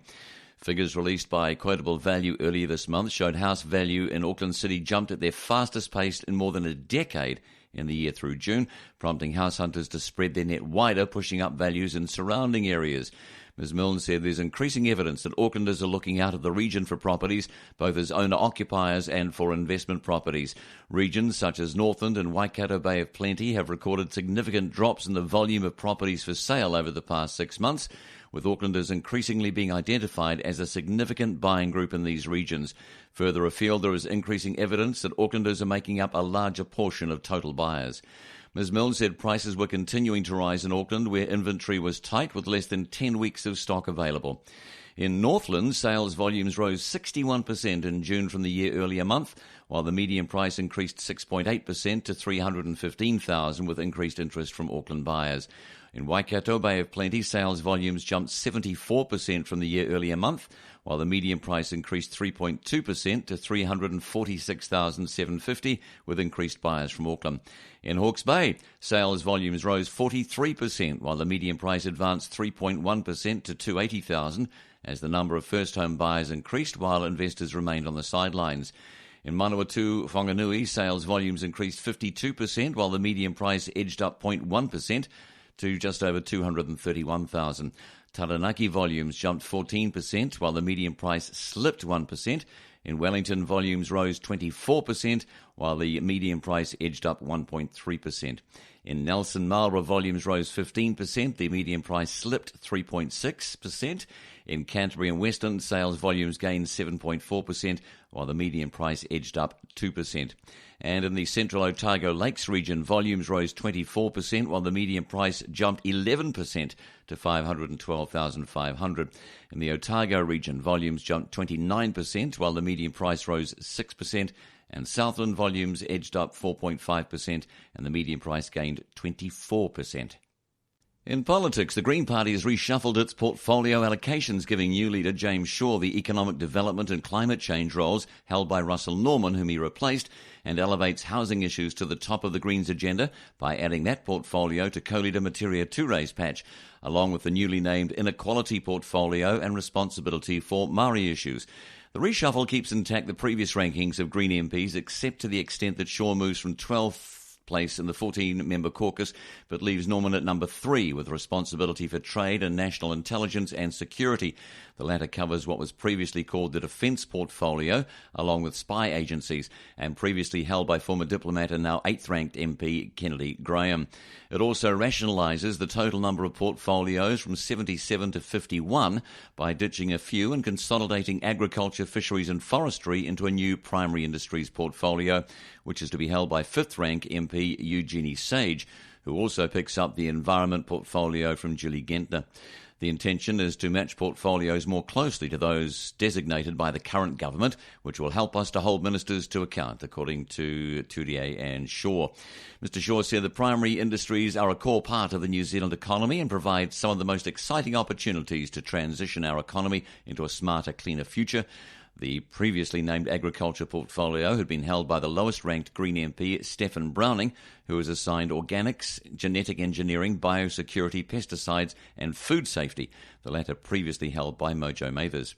Figures released by Quotable Value earlier this month showed house value in Auckland City jumped at their fastest pace in more than a decade in the year through June, prompting house hunters to spread their net wider, pushing up values in surrounding areas. Ms Milne said there's increasing evidence that Aucklanders are looking out of the region for properties, both as owner-occupiers and for investment properties. Regions such as Northland and Waikato Bay of Plenty have recorded significant drops in the volume of properties for sale over the past 6 months, with Aucklanders increasingly being identified as a significant buying group in these regions. Further afield, there is increasing evidence that Aucklanders are making up a larger portion of total buyers. Ms Milne said prices were continuing to rise in Auckland, where inventory was tight with less than 10 weeks of stock available. In Northland, sales volumes rose 61% in June from the year earlier month, while the median price increased 6.8% to $315,000 with increased interest from Auckland buyers. In Waikato Bay of Plenty, sales volumes jumped 74% from the year earlier month, while the median price increased 3.2% to $346,750 with increased buyers from Auckland. In Hawke's Bay, sales volumes rose 43%, while the median price advanced 3.1% to $280,000 as the number of first-home buyers increased while investors remained on the sidelines. In Manawatu, Whanganui, sales volumes increased 52%, while the median price edged up 0.1% to just over $231,000. Taranaki volumes jumped 14%, while the median price slipped 1%. In Wellington, volumes rose 24%, while the median price edged up 1.3%. In Nelson, Marlborough, volumes rose 15%. The median price slipped 3.6%. In Canterbury and Western, sales volumes gained 7.4%, while the median price edged up 2%. And in the Central Otago Lakes region, volumes rose 24%, while the median price jumped 11% to $512,500. In the Otago region, volumes jumped 29%, while the median price rose 6%. And Southland volumes edged up 4.5%, and the median price gained 24%. In politics, the Green Party has reshuffled its portfolio allocations, giving new leader James Shaw the economic development and climate change roles held by Russell Norman, whom he replaced, and elevates housing issues to the top of the Greens' agenda by adding that portfolio to co-leader Materia Ture's patch, along with the newly named inequality portfolio and responsibility for Māori issues. The reshuffle keeps intact the previous rankings of Green MPs, except to the extent that Shaw moves from 12th place in the 14-member caucus, but leaves Norman at number 3 with responsibility for trade and national intelligence and security. The latter covers what was previously called the defence portfolio, along with spy agencies, and previously held by former diplomat and now 8th-ranked MP Kennedy Graham. It also rationalises the total number of portfolios from 77 to 51 by ditching a few and consolidating agriculture, fisheries and forestry into a new primary industries portfolio, which is to be held by 5th-rank MP Eugenie Sage, who also picks up the environment portfolio from Julie Gentner. The intention is to match portfolios more closely to those designated by the current government, which will help us to hold ministers to account, according to Turier and Shaw. Mr Shaw said the primary industries are a core part of the New Zealand economy and provide some of the most exciting opportunities to transition our economy into a smarter, cleaner future. The previously named agriculture portfolio had been held by the lowest-ranked Green MP, Stephen Browning, who was assigned organics, genetic engineering, biosecurity, pesticides and food safety, the latter previously held by Mojo Mathers.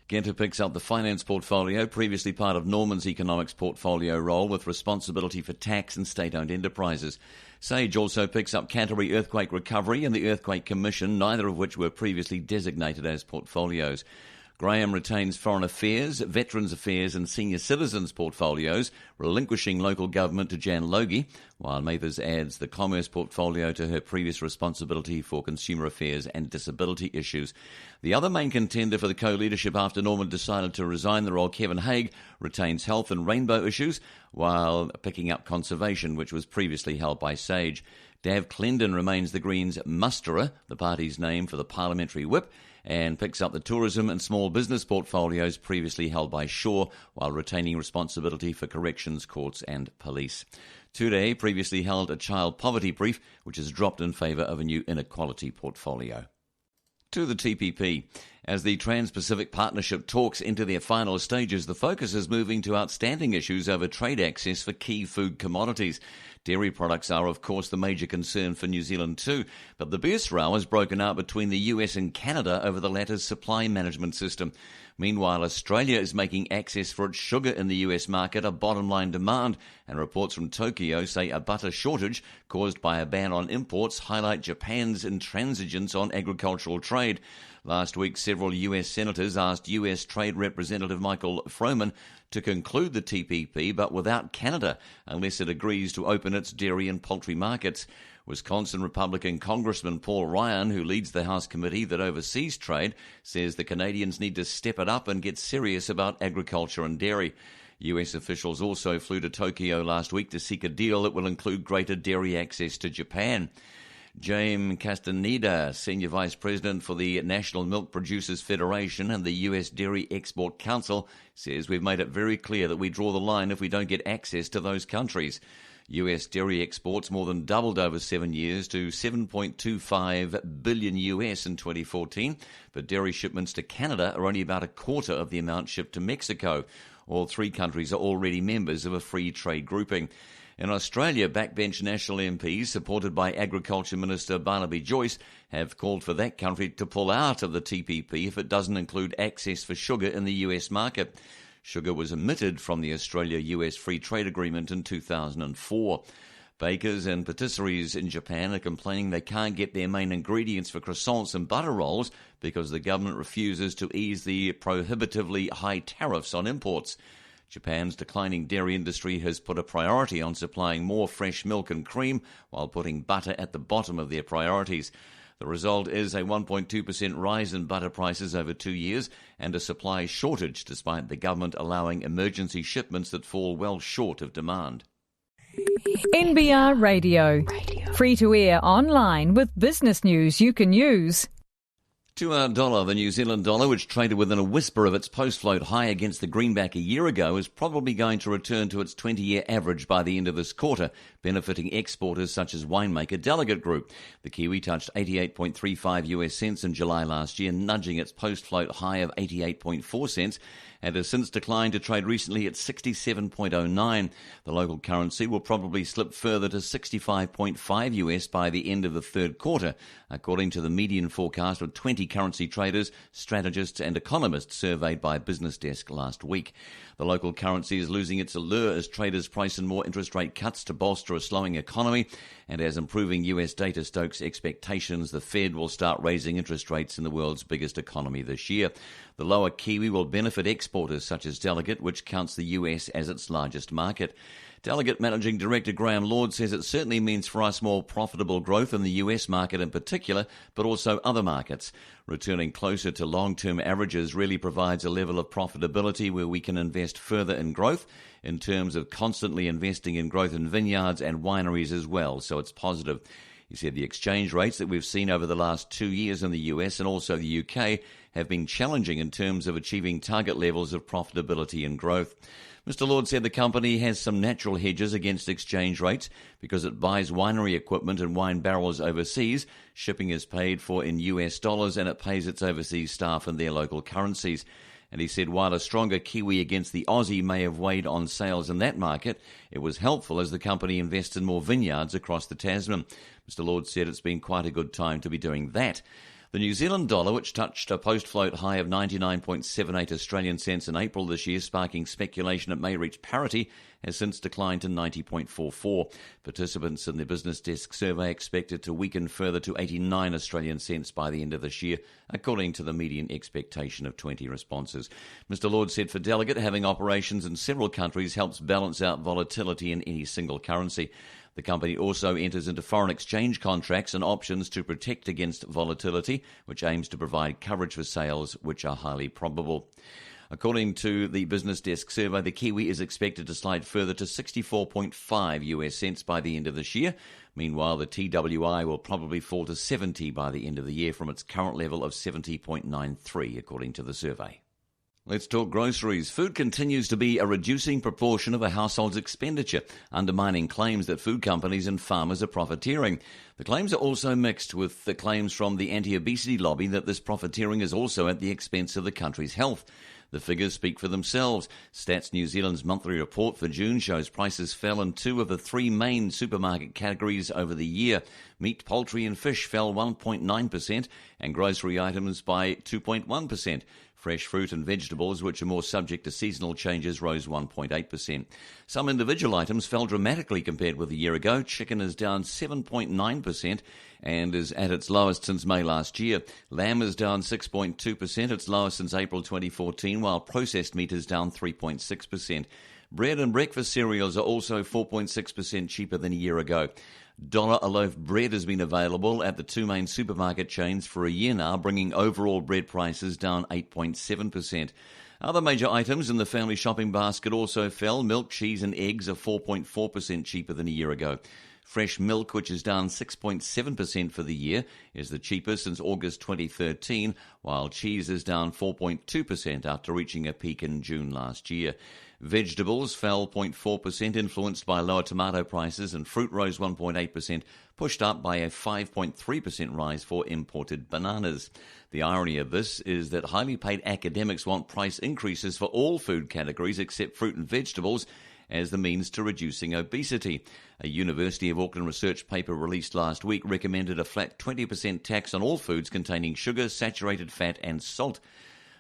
Genter picks up the finance portfolio, previously part of Norman's economics portfolio role, with responsibility for tax and state-owned enterprises. Sage also picks up Canterbury Earthquake Recovery and the Earthquake Commission, neither of which were previously designated as portfolios. Graham retains Foreign Affairs, Veterans Affairs and Senior Citizens portfolios, relinquishing local government to Jan Logie, while Mathers adds the Commerce portfolio to her previous responsibility for Consumer Affairs and Disability issues. The other main contender for the co-leadership after Norman decided to resign the role, Kevin Haigh, retains Health and Rainbow issues, while picking up Conservation, which was previously held by Sage. Dav Clendon remains the Greens' musterer, the party's name for the parliamentary whip, and picks up the tourism and small business portfolios previously held by Shaw, while retaining responsibility for corrections, courts and police. Ture previously held a child poverty brief, which has dropped in favour of a new inequality portfolio. To the TPP. As the Trans-Pacific Partnership talks into their final stages, the focus is moving to outstanding issues over trade access for key food commodities. Dairy products are, of course, the major concern for New Zealand too, but the biggest row has broken out between the US and Canada over the latter's supply management system. Meanwhile, Australia is making access for its sugar in the US market a bottom-line demand, and reports from Tokyo say a butter shortage caused by a ban on imports highlight Japan's intransigence on agricultural trade. Last week, several US senators asked US Trade Representative Michael Froman to conclude the TPP, but without Canada, unless it agrees to open its dairy and poultry markets. Wisconsin Republican Congressman Paul Ryan, who leads the House committee that oversees trade, says the Canadians need to step it up and get serious about agriculture and dairy. US officials also flew to Tokyo last week to seek a deal that will include greater dairy access to Japan. James Castaneda, Senior Vice President for the National Milk Producers Federation and the US Dairy Export Council, says we've made it very clear that we draw the line if we don't get access to those countries. US dairy exports more than doubled over 7 years to $7.25 billion US in 2014, but dairy shipments to Canada are only about a quarter of the amount shipped to Mexico. All three countries are already members of a free trade grouping. In Australia, backbench National MPs, supported by Agriculture Minister Barnaby Joyce, have called for that country to pull out of the TPP if it doesn't include access for sugar in the US market. Sugar was omitted from the Australia-US Free Trade Agreement in 2004. Bakers and patisseries in Japan are complaining they can't get their main ingredients for croissants and butter rolls because the government refuses to ease the prohibitively high tariffs on imports. Japan's declining dairy industry has put a priority on supplying more fresh milk and cream while putting butter at the bottom of their priorities. The result is a 1.2% rise in butter prices over 2 years and a supply shortage despite the government allowing emergency shipments that fall well short of demand. NBR Radio. Free to air online with business news you can use. To our dollar, the New Zealand dollar, which traded within a whisper of its post-float high against the greenback a year ago, is probably going to return to its 20-year average by the end of this quarter, benefiting exporters such as winemaker Delegate Group. The Kiwi touched 88.35 US cents in July last year, nudging its post-float high of 88.4 cents, and has since declined to trade recently at 67.09. The local currency will probably slip further to 65.5 US by the end of the third quarter, according to the median forecast of 20 currency traders, strategists and economists surveyed by Business Desk last week. The local currency is losing its allure as traders price in more interest rate cuts to bolster a slowing economy, and as improving US data stokes expectations, the Fed will start raising interest rates in the world's biggest economy this year. The lower Kiwi will benefit exporters such as Delegate, which counts the US as its largest market. Delegate Managing Director Graham Lord says it certainly means for us more profitable growth in the US market in particular, but also other markets. Returning closer to long-term averages really provides a level of profitability where we can invest further in growth in terms of constantly investing in growth in vineyards and wineries as well, so it's positive. He said the exchange rates that we've seen over the last 2 years in the US and also the UK have been challenging in terms of achieving target levels of profitability and growth. Mr. Lord said the company has some natural hedges against exchange rates because it buys winery equipment and wine barrels overseas. Shipping is paid for in US dollars and it pays its overseas staff in their local currencies. And he said while a stronger Kiwi against the Aussie may have weighed on sales in that market, it was helpful as the company invests in more vineyards across the Tasman. Mr. Lord said it's been quite a good time to be doing that. The New Zealand dollar, which touched a post-float high of 99.78 Australian cents in April this year, sparking speculation it may reach parity, has since declined to 90.44. Participants in the Business Desk survey expect it to weaken further to 89 Australian cents by the end of this year, according to the median expectation of 20 responses. Mr. Lord said for Delegate, having operations in several countries helps balance out volatility in any single currency. The company also enters into foreign exchange contracts and options to protect against volatility, which aims to provide coverage for sales which are highly probable. According to the Business Desk survey, the Kiwi is expected to slide further to 64.5 US cents by the end of this year. Meanwhile, the TWI will probably fall to 70 by the end of the year from its current level of 70.93, according to the survey. Let's talk groceries. Food continues to be a reducing proportion of a household's expenditure, undermining claims that food companies and farmers are profiteering. The claims are also mixed with the claims from the anti-obesity lobby that this profiteering is also at the expense of the country's health. The figures speak for themselves. Stats New Zealand's monthly report for June shows prices fell in 2 of the 3 main supermarket categories over the year. Meat, poultry and fish fell 1.9% and grocery items by 2.1%. Fresh fruit and vegetables, which are more subject to seasonal changes, rose 1.8%. Some individual items fell dramatically compared with a year ago. Chicken is down 7.9% and is at its lowest since May last year. Lamb is down 6.2%, its lowest since April 2014, while processed meat is down 3.6%. Bread and breakfast cereals are also 4.6% cheaper than a year ago. $1 a loaf bread has been available at the 2 main supermarket chains for a year now, bringing overall bread prices down 8.7%. Other major items in the family shopping basket also fell. Milk, cheese and eggs are 4.4% cheaper than a year ago. Fresh milk, which is down 6.7% for the year, is the cheapest since August 2013, while cheese is down 4.2% after reaching a peak in June last year. Vegetables fell 0.4%, influenced by lower tomato prices, and fruit rose 1.8%, pushed up by a 5.3% rise for imported bananas. The irony of this is that highly paid academics want price increases for all food categories except fruit and vegetables as the means to reducing obesity. A University of Auckland research paper released last week recommended a flat 20% tax on all foods containing sugar, saturated fat and salt.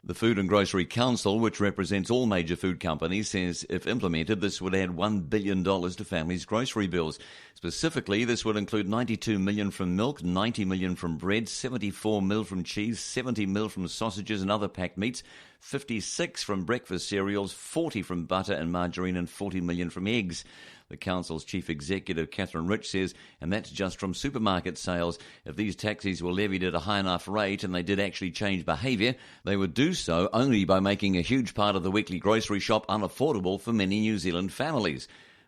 The Food and Grocery Council, which represents all major food companies, says if implemented, this would add $1 billion to families' grocery bills. Specifically, this would include $92 million from milk, $90 million from bread, $74 million from cheese, $70 million from sausages and other packed meats, $56 from breakfast cereals, $40 from butter and margarine, and $40 million from eggs. The Council's Chief Executive, Catherine Rich, says, and that's just from supermarket sales. If these taxes were levied at a high enough rate and they did actually change behaviour, they would do so only by making a huge part of the weekly grocery shop unaffordable for many New Zealand families.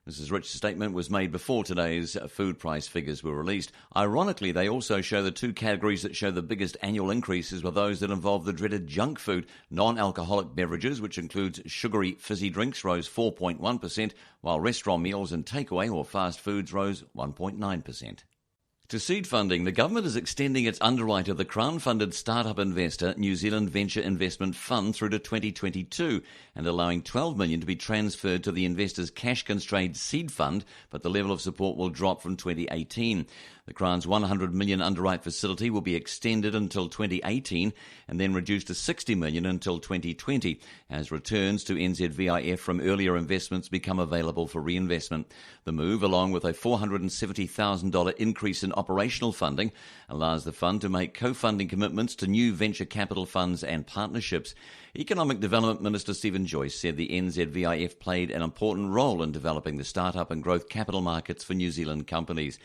Mrs. Rich's statement was made before today's food price figures were released. Ironically, they also show the 2 categories that show the biggest annual increases were those that involve the dreaded junk food. Non-alcoholic beverages, which includes sugary fizzy drinks, rose 4.1%, while restaurant meals and takeaway or fast foods rose 1.9%. To seed funding, the government is extending its underwrite of the Crown-funded startup investor New Zealand Venture Investment Fund through to 2022 and allowing $12 million to be transferred to the investor's cash-constrained seed fund, but the level of support will drop from 2018. The Crown's $100 million underwrite facility will be extended until 2018 and then reduced to $60 million until 2020 as returns to NZVIF from earlier investments become available for reinvestment. The move, along with a $470,000 increase in operational funding, allows the fund to make co-funding commitments to new venture capital funds and partnerships. Economic Development Minister Stephen Joyce said the NZVIF played an important role in developing the startup and growth capital markets for New Zealand companies.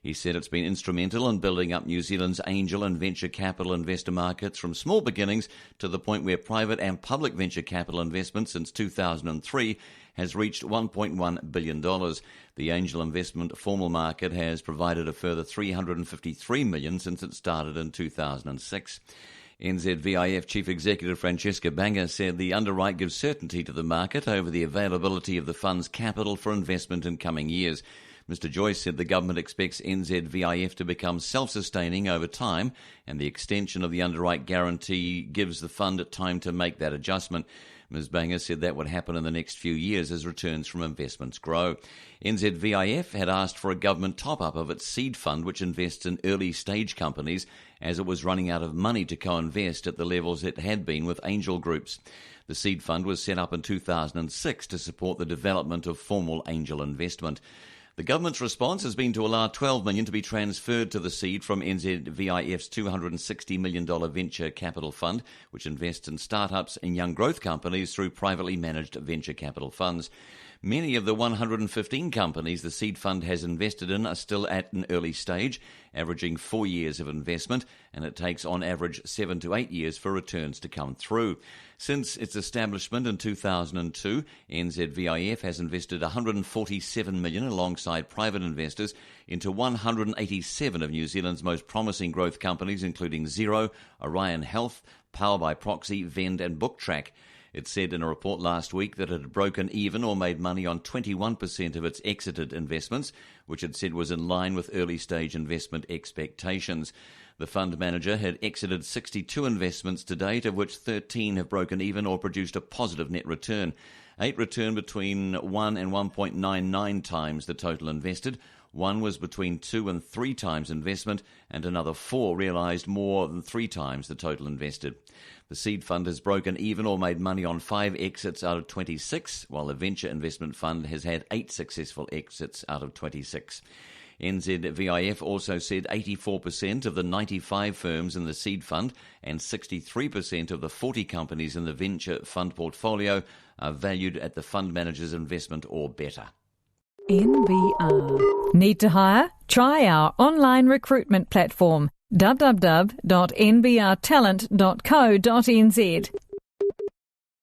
He said it's been instrumental in building up New Zealand's angel and venture capital investor markets from small beginnings to the point where private and public venture capital investment since 2003 has reached $1.1 billion. The angel investment formal market has provided a further $353 million since it started in 2006. NZVIF Chief Executive Francesca Banga said the underwrite gives certainty to the market over the availability of the fund's capital for investment in coming years. Mr. Joyce said the government expects NZVIF to become self-sustaining over time, and the extension of the underwrite guarantee gives the fund time to make that adjustment. Ms. Banger said that would happen in the next few years as returns from investments grow. NZVIF had asked for a government top-up of its seed fund, which invests in early-stage companies, as it was running out of money to co-invest at the levels it had been with angel groups. The seed fund was set up in 2006 to support the development of formal angel investment. The government's response has been to allow $12 million to be transferred to the seed from NZVIF's $260 million venture capital fund, which invests in startups and young growth companies through privately managed venture capital funds. Many of the 115 companies the seed fund has invested in are still at an early stage, averaging 4 years of investment, and it takes on average 7 to 8 years for returns to come through. Since its establishment in 2002, NZVIF has invested $147 million alongside private investors into 187 of New Zealand's most promising growth companies, including Xero, Orion Health, Power by Proxy, Vend and BookTrack. It said in a report last week that it had broken even or made money on 21% of its exited investments, which it said was in line with early-stage investment expectations. The fund manager had exited 62 investments to date, of which 13 have broken even or produced a positive net return. 8 returned between 1 and 1.99 times the total invested. 1 was between 2 and 3 times investment, and another 4 realised more than 3 times the total invested. The seed fund has broken even or made money on 5 exits out of 26, while the venture investment fund has had 8 successful exits out of 26. NZVIF also said 84% of the 95 firms in the seed fund and 63% of the 40 companies in the venture fund portfolio are valued at the fund manager's investment or better. NBR. Need to hire? Try our online recruitment platform www.nbrtalent.co.nz.